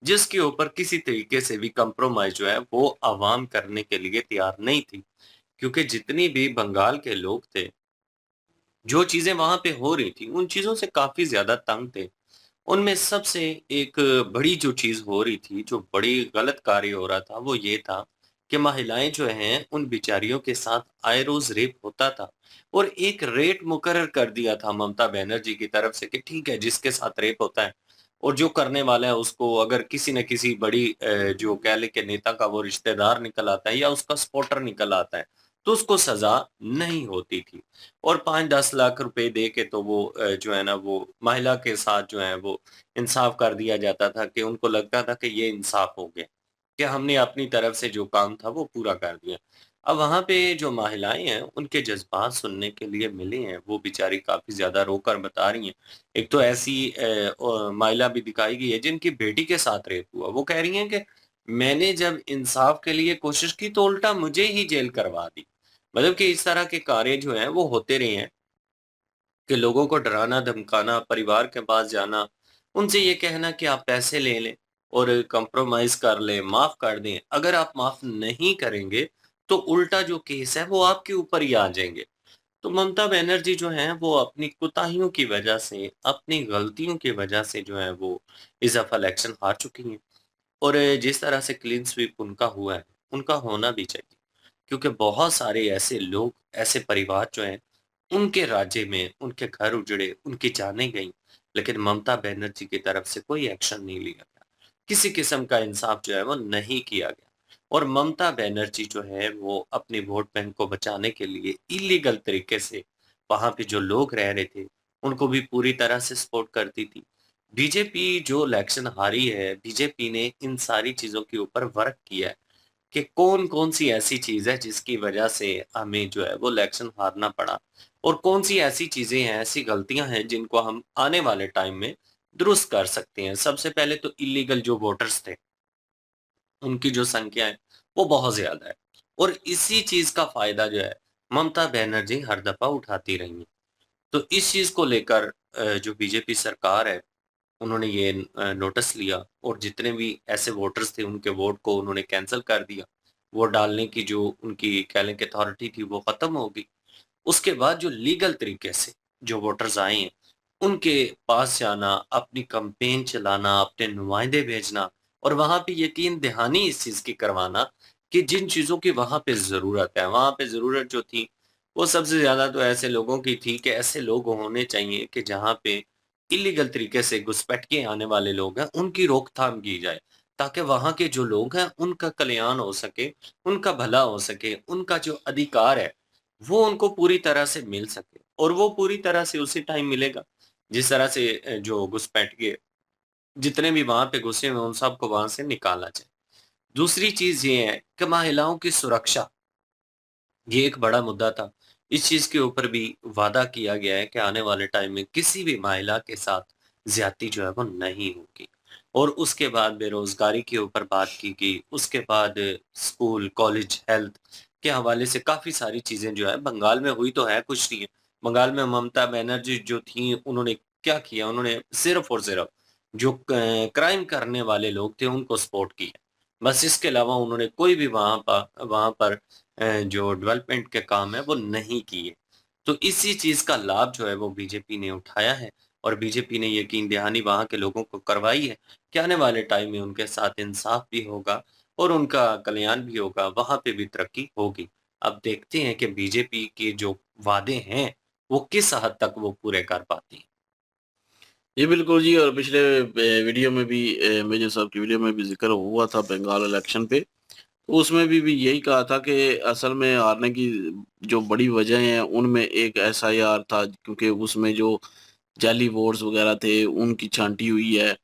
जिसके ऊपर किसी तरीके से भी कंप्रोमाइज जो है वो आवाम करने के लिए तैयार नहीं थी, क्योंकि जितनी भी बंगाल के लोग थे, जो चीजें वहां पे हो रही थी उन चीजों से काफी ज्यादा तंग थे। उनमें सबसे एक बड़ी जो चीज हो रही थी, जो बड़ी गलत कार्य हो रहा था, वो ये था कि महिलाएं जो हैं उन बिचारियों के साथ आए रोज रेप होता था और एक रेट मुकर्रर कर दिया था ममता बनर्जी की तरफ से कि ठीक है जिसके साथ रेप होता है और जो करने वाला है उसको अगर किसी न किसी बड़ी जो कह ले के नेता का वो रिश्तेदार निकल आता है या उसका सपोर्टर निकल आता है तो उसको सजा नहीं होती थी और 5-10 लाख रुपए दे के तो वो जो है ना वो महिला के साथ जो है वो इंसाफ कर दिया जाता था कि उनको लगता था कि ये इंसाफ हो गया, कि हमने अपनी तरफ से जो काम था वो पूरा कर दिया। अब वहां पे जो महिलाएं हैं उनके जज्बात सुनने के लिए मिले हैं, वो बेचारी काफी ज्यादा रोकर बता रही हैं। एक तो ऐसी महिला भी दिखाई गई है जिनकी बेटी के साथ रेप हुआ, वो कह रही हैं कि मैंने जब इंसाफ के लिए कोशिश की तो उल्टा मुझे ही जेल करवा दी। मतलब कि इस तरह के कार्य जो हैं वो होते रहे हैं कि लोगों को डराना धमकाना, परिवार के पास जाना, उनसे ये कहना कि आप पैसे ले लें और कंप्रोमाइज कर लें, माफ कर दें। अगर आप माफ नहीं करेंगे तो उल्टा जो केस है वो आपके ऊपर ही आ जाएंगे। तो ममता बनर्जी जो है वो अपनी कोताहियों की वजह से, अपनी गलतियों की वजह से जो है वो इस दफा इलेक्शन हार चुकी हैं और जिस तरह से क्लीन स्वीप उनका हुआ है उनका होना भी चाहिए, क्योंकि बहुत सारे ऐसे लोग, ऐसे परिवार जो हैं उनके राज्य में उनके घर उजड़े, उनकी जानें गई, लेकिन ममता बनर्जी की तरफ से कोई एक्शन नहीं लिया गया, किसी किस्म का इंसाफ जो है वो नहीं किया गया और ममता बनर्जी जो है वो अपने वोट बैंक को बचाने के लिए इलीगल तरीके से वहां पे जो लोग रह रहे थे उनको भी पूरी तरह से सपोर्ट करती थी। बीजेपी जो इलेक्शन हारी है, बीजेपी ने इन सारी चीजों के ऊपर वर्क किया है कि कौन कौन सी ऐसी चीज है जिसकी वजह से हमें जो है वो इलेक्शन हारना पड़ा और कौन सी ऐसी चीजें हैं, ऐसी गलतियां हैं जिनको हम आने वाले टाइम में दुरुस्त कर सकते हैं। सबसे पहले तो इलीगल जो वोटर्स थे उनकी जो संख्या है वो बहुत ज्यादा है और इसी चीज का फायदा जो है ममता बनर्जी हर दफा उठाती रही है। तो इस चीज को लेकर जो बीजेपी सरकार है उन्होंने ये नोटिस लिया और जितने भी ऐसे वोटर्स थे उनके वोट को उन्होंने कैंसिल कर दिया। वोट डालने की जो उनकी कह लें कि अथॉरिटी थी वो खत्म हो गई। उसके बाद जो लीगल तरीके से जो वोटर्स आए हैं उनके पास जाना, अपनी कैंपेन चलाना, अपने नुमाइंदे भेजना और वहां पे यकीन दहानी इस चीज की करवाना कि जिन चीजों की वहां पे जरूरत है, वहां पे जरूरत जो थी वो सबसे ज्यादा तो ऐसे लोगों की थी कि ऐसे लोग होने चाहिए कि जहाँ पे इलीगल तरीके से घुसपैठ के आने वाले लोग हैं उनकी रोकथाम की जाए, ताकि वहां के जो लोग हैं उनका कल्याण हो सके, उनका भला हो सके, उनका जो अधिकार है वो उनको पूरी तरह से मिल सके और वो पूरी तरह से उसी टाइम मिलेगा जिस तरह से जो घुसपैठ के जितने भी वहां पे घुसे हुए उन सबको वहां से निकाला जाए। दूसरी चीज ये है कि महिलाओं की सुरक्षा, ये एक बड़ा मुद्दा था। इस चीज के ऊपर भी वादा किया गया है कि आने वाले टाइम में किसी भी महिला के साथ ज्यादती जो है वो नहीं होगी और उसके बाद बेरोजगारी के ऊपर बात की गई। उसके बाद स्कूल, कॉलेज, हेल्थ के हवाले से काफी सारी चीजें जो है बंगाल में हुई तो है कुछ नहीं है। बंगाल में ममता बनर्जी जो थी उन्होंने क्या किया, उन्होंने सिर्फ और सिर्फ जो क्राइम करने वाले लोग थे उनको सपोर्ट किया, बस। इसके अलावा उन्होंने कोई भी वहां पर जो डेवलपमेंट के काम है वो नहीं किए। तो इसी चीज का लाभ जो है वो बीजेपी ने उठाया है और बीजेपी ने यकीन दहानी वहां के लोगों को करवाई है कि आने वाले टाइम में उनके साथ इंसाफ भी होगा और उनका कल्याण भी होगा, वहां पे भी तरक्की होगी। अब देखते हैं कि बीजेपी के जो वादे हैं वो किस हद तक वो पूरे कर पाती है। जी बिल्कुल जी। और पिछले वीडियो में भी मेजर साहब की वीडियो में भी जिक्र हुआ था बंगाल इलेक्शन पे, तो उसमें भी यही कहा था कि असल में हारने की जो बड़ी वजह है उनमें एक एसआईआर था, क्योंकि उसमें जो जाली वोट्स वगैरह थे उनकी छांटी हुई है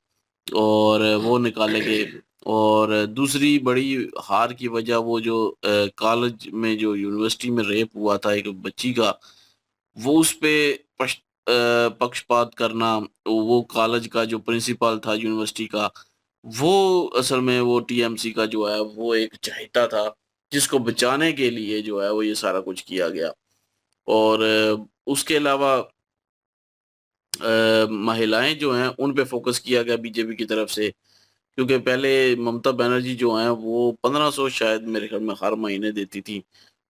और वो निकाले गए। और दूसरी बड़ी हार की वजह वो जो कॉलेज में जो यूनिवर्सिटी में रेप हुआ था एक बच्ची का, वो उस पे पक्षपात करना, वो कॉलेज का जो प्रिंसिपल था यूनिवर्सिटी का, वो असल में वो टीएमसी का जो है वो एक चाहता था, जिसको बचाने के लिए जो है वो ये सारा कुछ किया गया। और उसके अलावा महिलाएं जो हैं उन पे फोकस किया गया बीजेपी की तरफ से, क्योंकि पहले ममता बनर्जी जो हैं वो 1500 शायद मेरे ख्याल में हर महीने देती थी,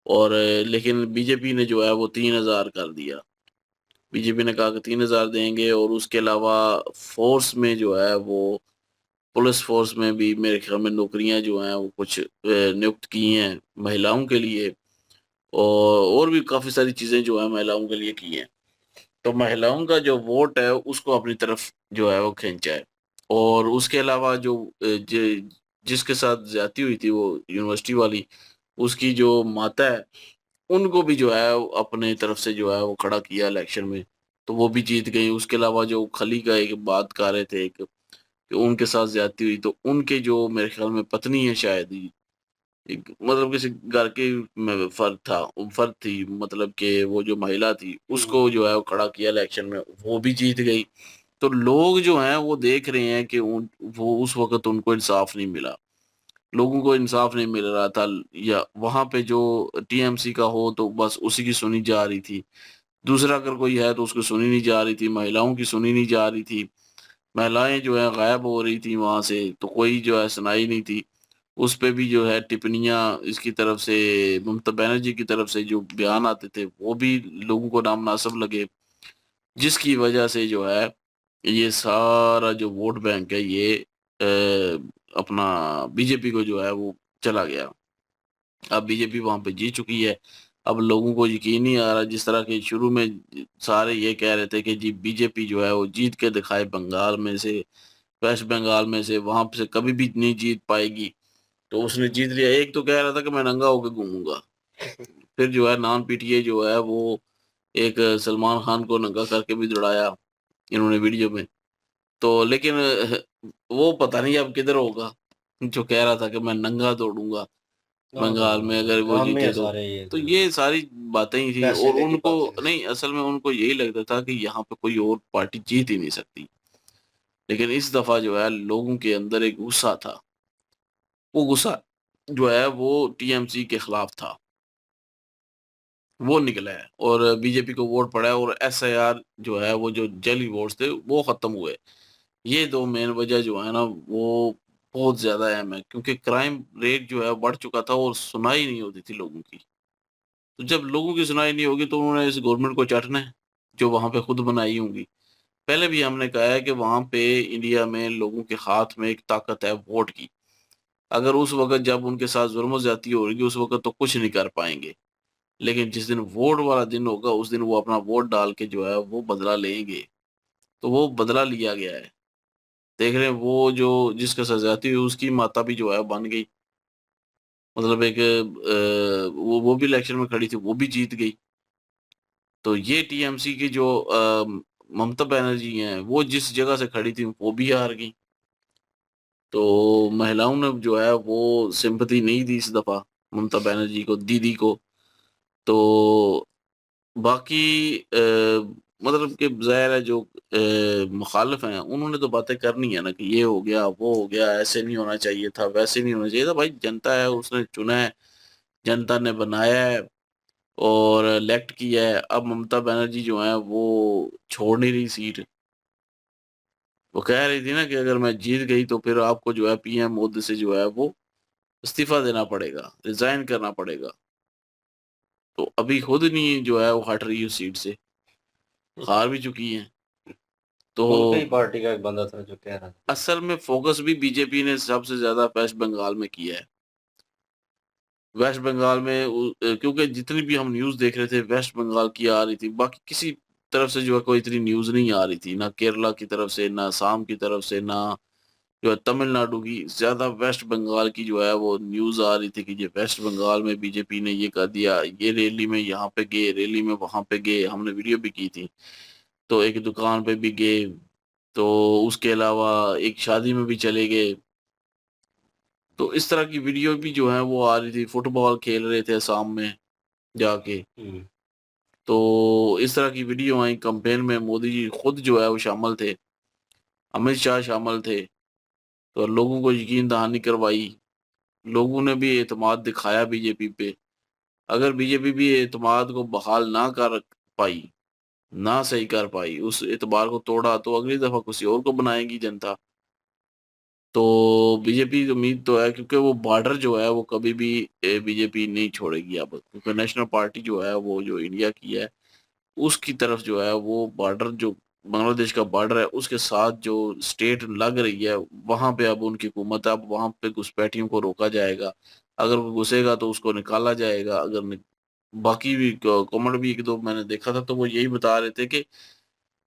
और लेकिन बीजेपी ने जो है वो 3000 कर दिया। बीजेपी ने कहा कि 3000 देंगे, और उसके अलावा फोर्स में जो है वो पुलिस फोर्स में भी मेरे ख्याल में नौकरियां जो हैं वो कुछ नियुक्त की हैं महिलाओं के लिए, और भी काफ़ी सारी चीज़ें जो है महिलाओं के लिए की हैं। तो महिलाओं का जो वोट है उसको अपनी तरफ जो है वो खींचा है। और उसके अलावा जो जिसके साथ ज्यादती हुई थी वो यूनिवर्सिटी वाली, उसकी जो माता है उनको भी जो है अपने तरफ से जो है वो खड़ा किया इलेक्शन में, तो वो भी जीत गई। उसके अलावा जो खली का एक बात कर रहे थे कि उनके साथ ज्यादती हुई, तो उनके जो मेरे ख्याल में पत्नी है शायद ही, एक मतलब किसी घर के में फर्क थी, मतलब कि वो जो महिला थी उसको जो है वो खड़ा किया इलेक्शन में, वो भी जीत गई। तो लोग जो हैं वो देख रहे हैं कि वो उस वक्त उनको इंसाफ नहीं मिला, लोगों को इंसाफ नहीं मिल रहा था, या वहां पे जो टीएमसी का हो तो बस उसी की सुनी जा रही थी, दूसरा अगर कोई है तो उसको सुनी नहीं जा रही थी, महिलाओं की सुनी नहीं जा रही थी, महिलाएं जो है गायब हो रही थी वहां से, तो कोई जो है सुनाई नहीं थी। उस पे भी जो है टिप्पणियां इसकी तरफ से, ममता बनर्जी की तरफ से जो बयान आते थे वो भी लोगों को नामनासिब लगे, जिसकी वजह से जो है ये सारा जो वोट बैंक है ये अपना बीजेपी को जो है वो चला गया। अब बीजेपी वहां पे जीत चुकी है। अब लोगों को यकीन नहीं आ रहा, जिस तरह के शुरू में सारे ये कह रहे थे कि जी बीजेपी जो है वो जीत के दिखाए बंगाल में से, वेस्ट बंगाल में से, वहां से कभी भी नहीं जीत पाएगी, तो उसने जीत लिया। एक तो कह रहा था कि मैं नंगा होकर घूमूंगा, फिर जो है नॉन पीटीए जो है वो एक सलमान खान को नंगा करके भी दौड़ाया इन्होंने वीडियो में। तो लेकिन वो पता नहीं अब किधर होगा जो कह रहा था कि मैं नंगा दौड़ूंगा बंगाल में अगर वो काम में जीते है तो। सारे ये तो ये सारी बातें ही थी, पैसे और की उनको बातें। नहीं, असल में उनको यही लगता था कि यहाँ पे कोई और पार्टी जीत ही नहीं सकती। लेकिन इस दफा जो है लोगों के अंदर एक गुस्सा था, वो गुस्सा जो है वो टीएमसी के खिलाफ था, वो निकला है और बीजेपी को वोट पड़ा है, और एसआईआर जो है वो जो जली वोट्स थे वो खत्म हुए। ये दो मेन वजह जो है ना वो बहुत ज्यादा अहम है, क्योंकि क्राइम रेट जो है बढ़ चुका था और सुनाई नहीं होती थी लोगों की। तो जब लोगों की सुनाई नहीं होगी तो उन्होंने इस गवर्नमेंट को चाटना है जो वहां पे खुद बनाई होंगी। पहले भी हमने कहा है कि वहां पे इंडिया में लोगों के हाथ में एक ताकत है वोट की। अगर उस वक्त जब उनके साथ जुल्म ज्यादती होगी उस वक्त तो कुछ नहीं कर पाएंगे, लेकिन जिस दिन वोट वाला दिन होगा उस दिन वो अपना वोट डाल के जो है वो बदला लेंगे। तो वो बदला लिया गया है। देख रहे हैं वो जो जिसका सजाती हुई उसकी माता भी जो है बन गई, मतलब एक वो भी इलेक्शन में खड़ी थी, वो भी जीत गई। तो ये टीएमसी की जो ममता बनर्जी हैं वो जिस जगह से खड़ी थी वो भी हार गई। तो महिलाओं ने जो है वो सिंपैथी नहीं दी इस दफा ममता बनर्जी को, दीदी को। तो बाकी मतलब कि ज़ाहिर है जो मुखालिफ हैं उन्होंने तो बातें करनी है ना कि ये हो गया वो हो गया, ऐसे नहीं होना चाहिए था, वैसे नहीं होना चाहिए था। भाई जनता है, उसने चुना है, जनता ने बनाया है और इलेक्ट किया है। अब ममता बनर्जी जो है वो छोड़ नहीं रही सीट। वो कह रही थी ना कि अगर मैं जीत गई तो फिर आपको जो है पीएम मोदी से जो है वो इस्तीफा देना पड़ेगा, रिजाइन करना पड़ेगा। तो अभी खुद नहीं जो है वो हट रही उस सीट से, हार भी चुकी है। तो उनकी पार्टी का एक बंदा था जो कह रहा था। असल में फोकस भी बीजेपी ने सबसे ज्यादा वेस्ट बंगाल में किया है। वेस्ट बंगाल में क्योंकि जितनी भी हम न्यूज देख रहे थे वेस्ट बंगाल की आ रही थी, बाकी किसी तरफ से जो है कोई इतनी न्यूज नहीं आ रही थी, ना केरला की तरफ से, ना असम की तरफ से, ना जो है तमिलनाडु की। ज्यादा वेस्ट बंगाल की जो है वो न्यूज आ रही थी कि ये वेस्ट बंगाल में बीजेपी ने ये कर दिया, ये रैली में यहाँ पे गए, रैली में वहां पे गए, हमने वीडियो भी की थी। तो एक दुकान पे भी गए, तो उसके अलावा एक शादी में भी चले गए। तो इस तरह की वीडियो भी जो है वो आ रही थी। फुटबॉल खेल रहे थे असम में जाके, तो इस तरह की वीडियो आई। कैंपेन में मोदी जी खुद जो है वो शामिल थे, अमित शाह शामिल थे, तो लोगों को यकीन दहानी करवाई। लोगों ने भी एतमाद दिखाया बीजेपी पे। अगर बीजेपी भी एतमाद को बहाल ना कर पाई, ना सही कर पाई, उस एतबार को तोड़ा, तो अगली दफा किसी और को बनाएगी जनता। तो बीजेपी की उम्मीद तो है, क्योंकि वो बॉर्डर जो है वो कभी भी बीजेपी नहीं छोड़ेगी अब, क्योंकि नेशनल पार्टी जो है वो जो इंडिया की है उसकी तरफ जो है वो बॉर्डर, जो बांग्लादेश का बॉर्डर है उसके साथ जो स्टेट लग रही है, वहां पे अब उनकी हुकूमत है। अब वहां पे घुसपैठियों को रोका जाएगा, अगर वो घुसेगा तो उसको निकाला जाएगा। अगर बाकी भी कमेंट भी एक दो मैंने देखा था, तो वो यही बता रहे थे कि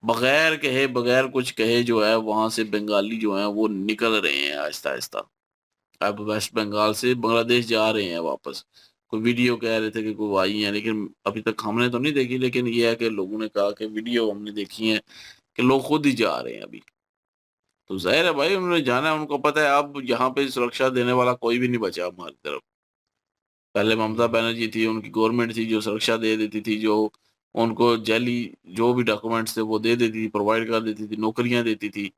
बगैर कहे, बगैर कुछ कहे जो है वहां से बंगाली जो है वो निकल रहे हैं आहिस्ता आहिस्ता। अब वेस्ट बंगाल से बांग्लादेश जा रहे हैं वापस। कोई वीडियो कह रहे थे कि कोई आई है, लेकिन अभी तक हमने तो नहीं देखी, लेकिन ये है कि लोगों ने कहा कि वीडियो हमने देखी है कि लोग खुद ही जा रहे हैं अभी। तो जाहिर है भाई, उन्होंने जाना है, उनको पता है अब यहाँ पे सुरक्षा देने वाला कोई भी नहीं बचा हमारी तरफ। पहले ममता बनर्जी थी, उनकी गवर्नमेंट थी जो सुरक्षा दे देती थी, जो उनको जाली जो भी डॉक्यूमेंट्स थे वो दे देती थी, प्रोवाइड कर देती थी, नौकरियां देती थी।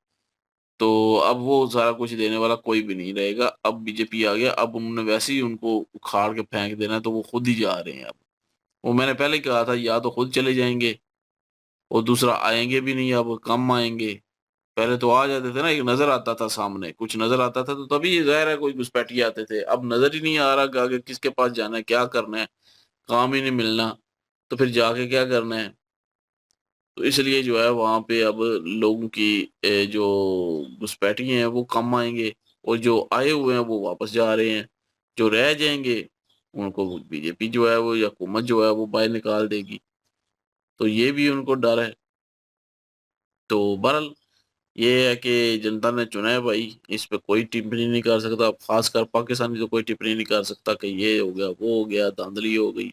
तो अब वो सारा कुछ देने वाला कोई भी नहीं रहेगा। अब बीजेपी आ गया, अब उन्होंने वैसे ही उनको उखाड़ के फेंक देना है, तो वो खुद ही जा रहे हैं अब। वो मैंने पहले ही कहा था, या तो खुद चले जाएंगे और दूसरा आएंगे भी नहीं, अब कम आएंगे। पहले तो आ जाते थे ना, एक नजर आता था सामने, कुछ नजर आता था तो तभी जाहिर है कोई घुसपैठी आते थे। अब नजर ही नहीं आ रहा कि आगे किसके पास जाना है, क्या करना है, काम ही नहीं मिलना, तो फिर जाके क्या करना है। तो इसलिए जो है वहां पे अब लोगों की जो घुसपैठी हैं वो कम आएंगे, और जो आए हुए हैं वो वापस जा रहे हैं। जो रह जाएंगे उनको बीजेपी जो है वो, या हुकूमत जो है वो बाहर निकाल देगी। तो ये भी उनको डर है। तो बहरहाल ये है कि जनता ने चुना है भाई, इस पे कोई टिप्पणी नहीं कर सकता, खासकर पाकिस्तानी तो कोई टिप्पणी नहीं कर सकता कि ये हो गया, वो हो गया, धांधली हो गई,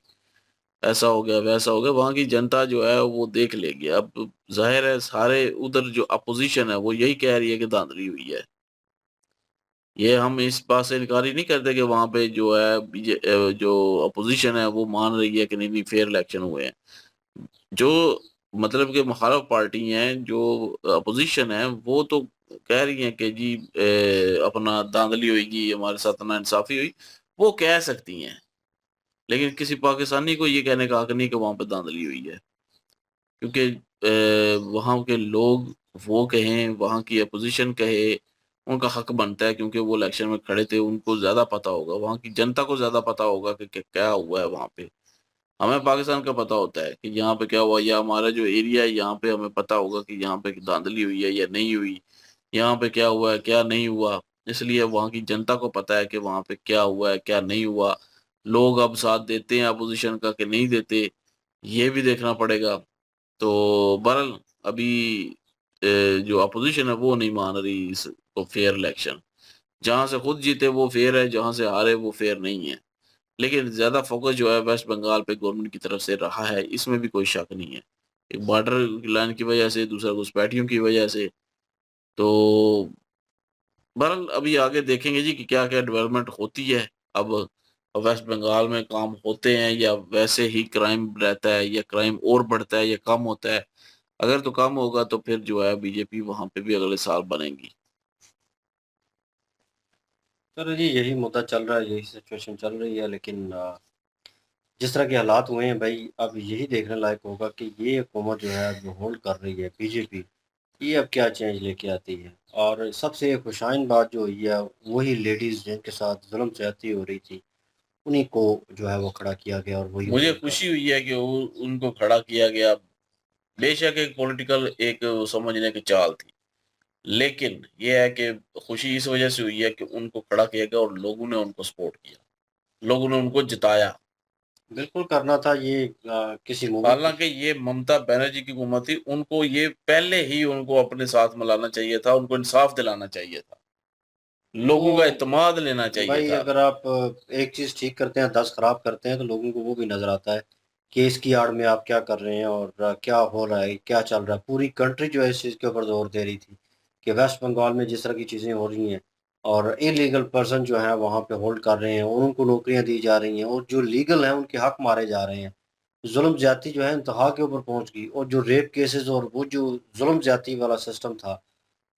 ऐसा हो गया, वैसा हो गया। वहां की जनता जो है वो देख लेगी। अब जाहिर है सारे उधर जो अपोजिशन है वो यही कह रही है कि धांधली हुई है। ये हम इस बात से इनकार ही नहीं करते कि वहां पे जो है जो अपोजिशन है वो मान रही है कि नहीं नहीं फेयर इलेक्शन हुए हैं। जो मतलब कि मुखालिफ पार्टी हैं, जो अपोजिशन है, वो तो कह रही हैं कि जी अपना धांधली होगी, हमारे साथ नाइंसाफी हुई, वो कह सकती हैं। लेकिन किसी पाकिस्तानी को ये कहने का हक नहीं कि वहां पे धांधली हुई है, क्योंकि वहां के लोग वो कहें, वहां की अपोजिशन कहे, उनका हक बनता है, क्योंकि वो इलेक्शन में खड़े थे, उनको ज्यादा पता होगा, वहां की जनता को ज्यादा पता होगा कि क्या हुआ है वहां पे। हमें पाकिस्तान का पता होता है कि यहाँ पे क्या हुआ, या हमारा जो एरिया है यहाँ पे हमें पता होगा कि यहाँ पे धांधली हुई है या नहीं हुई, यहाँ पे क्या हुआ है क्या नहीं हुआ। इसलिए वहाँ की जनता को पता है कि वहाँ पे क्या हुआ है क्या नहीं हुआ। लोग अब साथ देते हैं अपोजिशन का कि नहीं देते, ये भी देखना पड़ेगा। तो बहरहाल अभी जो अपोजिशन है वो नहीं मान रही इसको फेयर इलेक्शन। जहां से खुद जीते वो फेयर है, जहां से हारे वो फेयर नहीं है। लेकिन ज्यादा फोकस जो है वेस्ट बंगाल पे गवर्नमेंट की तरफ से रहा है, इसमें भी कोई शक नहीं है। एक बॉर्डर लाइन की वजह से, दूसरा घुसपैठियों की वजह से। तो बहरहाल अभी आगे देखेंगे जी कि क्या क्या डेवलपमेंट होती है। अब वेस्ट बंगाल में काम होते हैं या वैसे ही क्राइम रहता है, या क्राइम और बढ़ता है या कम होता है। अगर तो कम होगा तो फिर जो है बीजेपी वहां पे भी अगले साल बनेगी। चलो जी, यही मुद्दा चल रहा है, यही सिचुएशन चल रही है। लेकिन जिस तरह के हालात हुए हैं भाई, अब यही देखने लायक होगा कि ये हुकूमत जो है जो होल्ड कर रही है बीजेपी, ये अब क्या चेंज लेके आती है। और सबसे खुशाइन बात जो हुई है वही लेडीज़ जिनके साथ जुल्म ज्यादती हो रही थी, उन्हीं को जो है वो खड़ा किया गया और वही मुझे खुशी हुई है कि उनको खड़ा किया गया। बेशक एक पॉलिटिकल एक समझने की चाल थी, लेकिन ये है कि खुशी इस वजह से हुई है कि उनको खड़ा किया गया और लोगों ने उनको सपोर्ट किया, लोगों ने उनको जिताया। बिल्कुल करना था ये किसी मूवी हालांकि ये ममता बनर्जी की हुकूमत थी, उनको ये पहले ही उनको अपने साथ मिलाना चाहिए था, उनको इंसाफ दिलाना चाहिए था, लोगों का इत्मीनान लेना चाहिए भाई था। अगर आप एक चीज ठीक करते हैं 10 खराब करते हैं तो लोगों को वो भी नजर आता है कि इसकी आड़ में आप क्या कर रहे हैं और क्या हो रहा है, क्या चल रहा है। पूरी कंट्री जो है इस चीज के ऊपर जोर दे रही थी कि वेस्ट बंगाल में जिस तरह की चीजें हो रही हैं और इलीगल पर्सन जो है वहां पे होल्ड कर रहे हैं और उनको नौकरियां दी जा रही हैं और जो लीगल हैं उनके हक मारे जा रहे हैं, जुल्म ज्यादती जो है इंतहा के ऊपर पहुंच गई। और जो रेप केसेस और वो जो जुल्म ज्यादती वाला सिस्टम था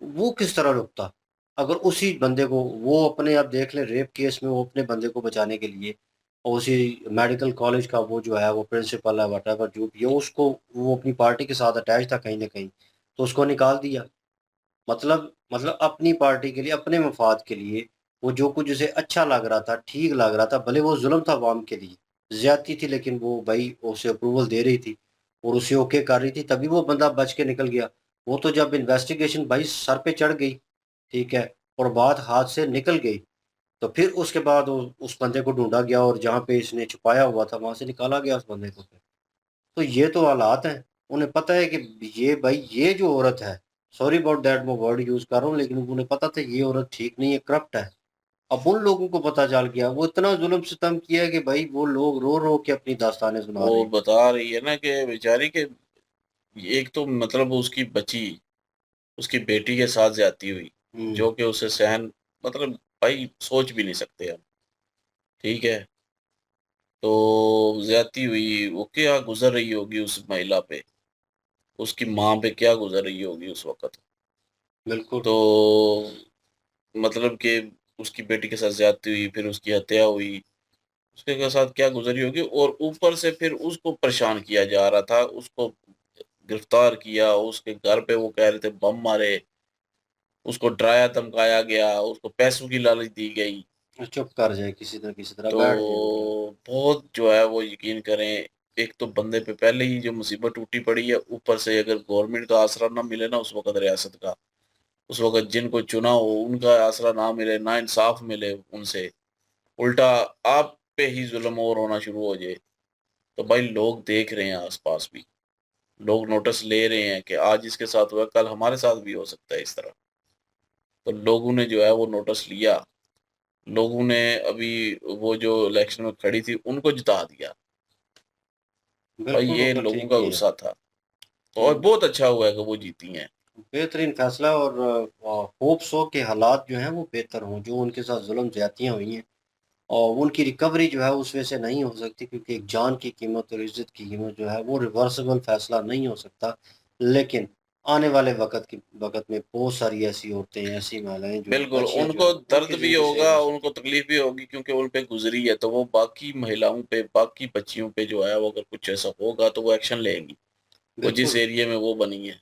वो किस तरह रुकता अगर उसी बंदे को वो अपने, आप देख ले रेप केस में वो अपने बंदे को बचाने के लिए और उसी मेडिकल कॉलेज का वो जो है वो प्रिंसिपल है वटेवर जो भी है उसको, वो अपनी पार्टी के साथ अटैच था कहीं ना कहीं, तो उसको निकाल दिया। मतलब अपनी पार्टी के लिए, अपने मफाद के लिए वो जो कुछ उसे अच्छा लग रहा था, ठीक लग रहा था, भले वो जुल्म था अवाम के लिए, ज्यादती थी, लेकिन वो भाई उसे अप्रूवल दे रही थी और उसे ओके कर रही थी, तभी वो बंदा बच के निकल गया। वो तो जब इन्वेस्टिगेशन भाई सर पे चढ़ गई, ठीक है, और बात हाथ से निकल गई, तो फिर उसके बाद उस बंदे को ढूंढा गया और जहाँ पे इसने छुपाया हुआ था वहां से निकाला गया उस बंदे को। फिर तो ये तो हालात हैं। उन्हें पता है कि ये भाई ये जो औरत है, सॉरी अबाउट दैट मैं वर्ड यूज कर रहा हूँ, लेकिन उन्हें पता था ये औरत ठीक नहीं है, करप्ट है। अब उन लोगों को पता चल गया, वो इतना जुल्म सितम किया कि भाई वो लोग रो रो के अपनी दास्तानें सुना रहे वो हैं। बता रही है ना कि बेचारी के एक तो मतलब उसकी बची, उसकी बेटी के साथ ज्यादती हुई, जो कि उसे सहन, मतलब भाई सोच भी नहीं सकते हम, ठीक है। तो ज्यादती हुई, वो क्या गुजर रही होगी उस महिला पे, उसकी माँ पे क्या गुजर रही होगी उस वक्त। बिल्कुल। तो मतलब कि उसकी बेटी के साथ ज्यादती हुई, फिर उसकी हत्या हुई, उसके साथ क्या गुजरी होगी। और ऊपर से फिर उसको परेशान किया जा रहा था, उसको गिरफ्तार किया, उसके घर पे वो कह रहे थे बम मारे, उसको डराया धमकाया गया, उसको पैसों की लालच दी गई। चुप कर जाए किसी तरह तो बैठ जाए। बहुत जो है वो यकीन करें, एक तो बंदे पे पहले ही जो मुसीबत टूटी पड़ी है, ऊपर से अगर गवर्नमेंट का आसरा ना मिले ना उस वक्त रियासत का, उस वक्त जिनको चुना हो उनका आसरा ना मिले, ना इंसाफ मिले उनसे, उल्टा आप पे ही जुल्म और होना शुरू हो जाए, तो भाई लोग देख रहे हैं, आसपास भी लोग नोटिस ले रहे हैं कि आज इसके साथ हुआ कल हमारे साथ भी हो सकता है इस तरह। तो लोगों ने जो है वो नोटिस लिया, लोगों ने अभी वो जो इलेक्शन में खड़ी थी उनको जिता दिया। भाई बिल्कुल ये वो लोगों ठीक का ही है। गुस्सा था, और बहुत अच्छा हुआ है कि वो जीती हैं। बेहतरीन फैसला और होप्स हो कि हालात जो हैं वो बेहतर हों, जो उनके साथ जुल्म ज्यादतियाँ हुई हैं और उनकी रिकवरी जो है उस वजह से नहीं हो सकती, क्योंकि एक जान की कीमत और इज्जत की कीमत जो है वो रिवर्सिबल फैसला नहीं हो सकता। लेकिन आने वाले वक्त में बहुत सारी ऐसी औरतें, ऐसी महिलाएं जो बिल्कुल, बच्चियां जो उनको हैं दर्द उनकी भी जिंदगी सेव होगा, हो सकती उनको तकलीफ भी होगी, क्योंकि उन पे गुजरी है, तो वो बाकी महिलाओं पे, बाकी बच्चियों पे जो है वो अगर कुछ ऐसा होगा तो वो एक्शन लेंगी, वो जिस बिल्कुल। एरिया में वो बनी है।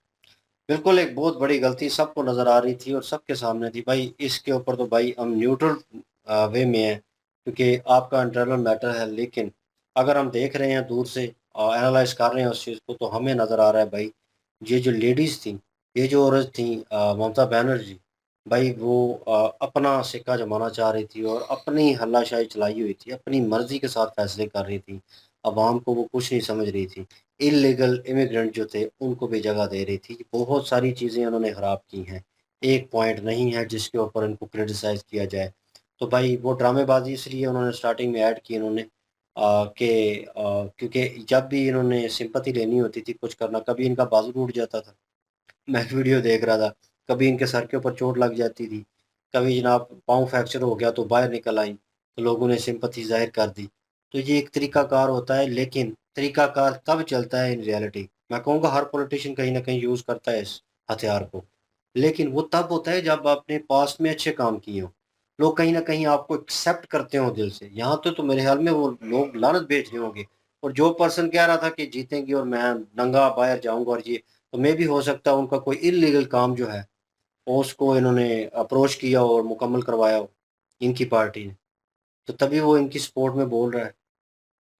बिल्कुल एक बहुत बड़ी गलती सबको नजर आ रही थी और सबके सामने थी भाई। इसके ऊपर तो भाई हम न्यूट्रल वे में हैं, क्योंकि आपका इंटरनल मैटर है, लेकिन अगर हम देख रहे हैं दूर से, एनालाइज कर रहे हैं उस चीज़ को, तो हमें नज़र आ रहा है भाई ये जो लेडीज़ थी, ये जो औरत थी ममता बनर्जी, भाई वो अपना सिक्का जमाना चाह रही थी और अपनी हल्लाशाही चलाई हुई थी, अपनी मर्जी के साथ फैसले कर रही थी, अवाम को वो कुछ नहीं समझ रही थी। इलीगल इमिग्रेंट जो थे उनको भी जगह दे रही थी। बहुत सारी चीज़ें उन्होंने ख़राब की हैं, एक पॉइंट नहीं है जिसके ऊपर इनको क्रिटिसाइज़ किया जाए। तो भाई वो ड्रामेबाजी इसलिए उन्होंने स्टार्टिंग में ऐड की इन्होंने क्योंकि जब भी इन्होंने सिंपैथी लेनी होती थी, कुछ करना, कभी इनका बाजू टूट जाता था, मैं एक वीडियो देख रहा था, कभी इनके सर के ऊपर चोट लग जाती थी, कभी जनाब पाँव फ्रैक्चर हो गया तो बाहर निकल आई, तो लोगों ने सिंपैथी ज़ाहिर कर दी। तो ये एक तरीक़ाकार होता है, लेकिन तरीक़ाकार तब चलता है इन रियलिटी। मैं कहूँगा हर पॉलिटिशियन कहीं न कहीं यूज़ करता है इस हथियार को, लेकिन वो तब होता है जब आपने पास्ट में अच्छे काम किए हों। लोग कहीं न कहीं आपको एक्सेप्ट करते हों दिल से। यहाँ तो मेरे ख्याल में वो लोग लानत भेज रहे होंगे, और जो पर्सन कह रहा था कि जीतेंगे और मैं नंगा बाहर जाऊँगा और ये, तो मे भी हो सकता है उनका कोई इल्लीगल काम जो है, उसको इन्होंने अप्रोच किया और मुकम्मल करवाया हो, इनकी पार्टी ने। तो तभी वो इनकी सपोर्ट में बोल रहा है।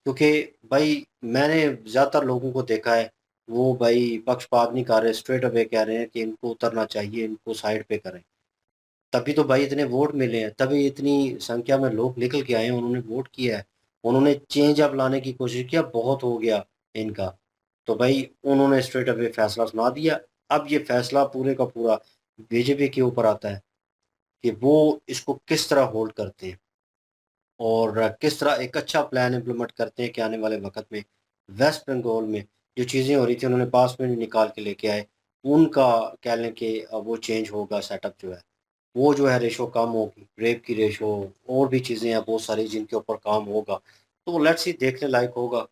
क्योंकि भाई मैंने ज़्यादातर लोगों को देखा है, वो भाई पक्षपात नहीं कर रहे, स्ट्रेट अवे कह रहे हैं कि इनको उतरना चाहिए, इनको साइड पे करें। तभी तो भाई इतने वोट मिले हैं, तभी इतनी संख्या में लोग निकल के आए हैं, उन्होंने वोट किया है, उन्होंने चेंज अप लाने की कोशिश किया, बहुत हो गया इनका। तो भाई उन्होंने स्ट्रेट अवे फैसला सुना दिया। अब ये फैसला पूरे का पूरा बीजेपी के ऊपर आता है कि वो इसको किस तरह होल्ड करते हैं और किस तरह एक अच्छा प्लान इम्प्लीमेंट करते हैं कि आने वाले वक्त में वेस्ट बंगाल में जो चीज़ें हो रही थी उन्होंने पास में निकाल के लेके आए, उनका कह लें कि वो चेंज होगा, सेटअप जो है वो जो है रेशो कम होगी, रेप की रेशो और भी चीज़ें हैं बहुत सारी जिनके ऊपर काम होगा। तो लेट्स सी, देखने लायक होगा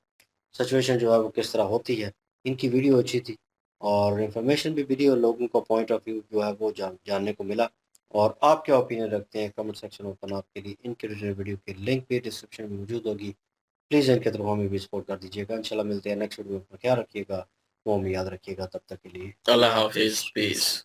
सिचुएशन जो है वो किस तरह होती है। इनकी वीडियो अच्छी थी और इन्फॉर्मेशन भी मिली और लोगों का पॉइंट ऑफ व्यू जो है वो जानने को मिला। और आप क्या ओपिनियन रखते हैं कमेंट सेक्शन ओपन आपके लिए। इनके रिलेटेड वीडियो की लिंक भी डिस्क्रिप्शन में मौजूद होगी, प्लीज़ इनके थ्रू हमें भी सपोर्ट कर दीजिएगा। इंशाल्लाह मिलते हैं नेक्स्ट वीडियो में, ख्याल रखिएगा, वो हमें याद रखिएगा, तब तक के लिए अल्लाह हाफिज़, पीस।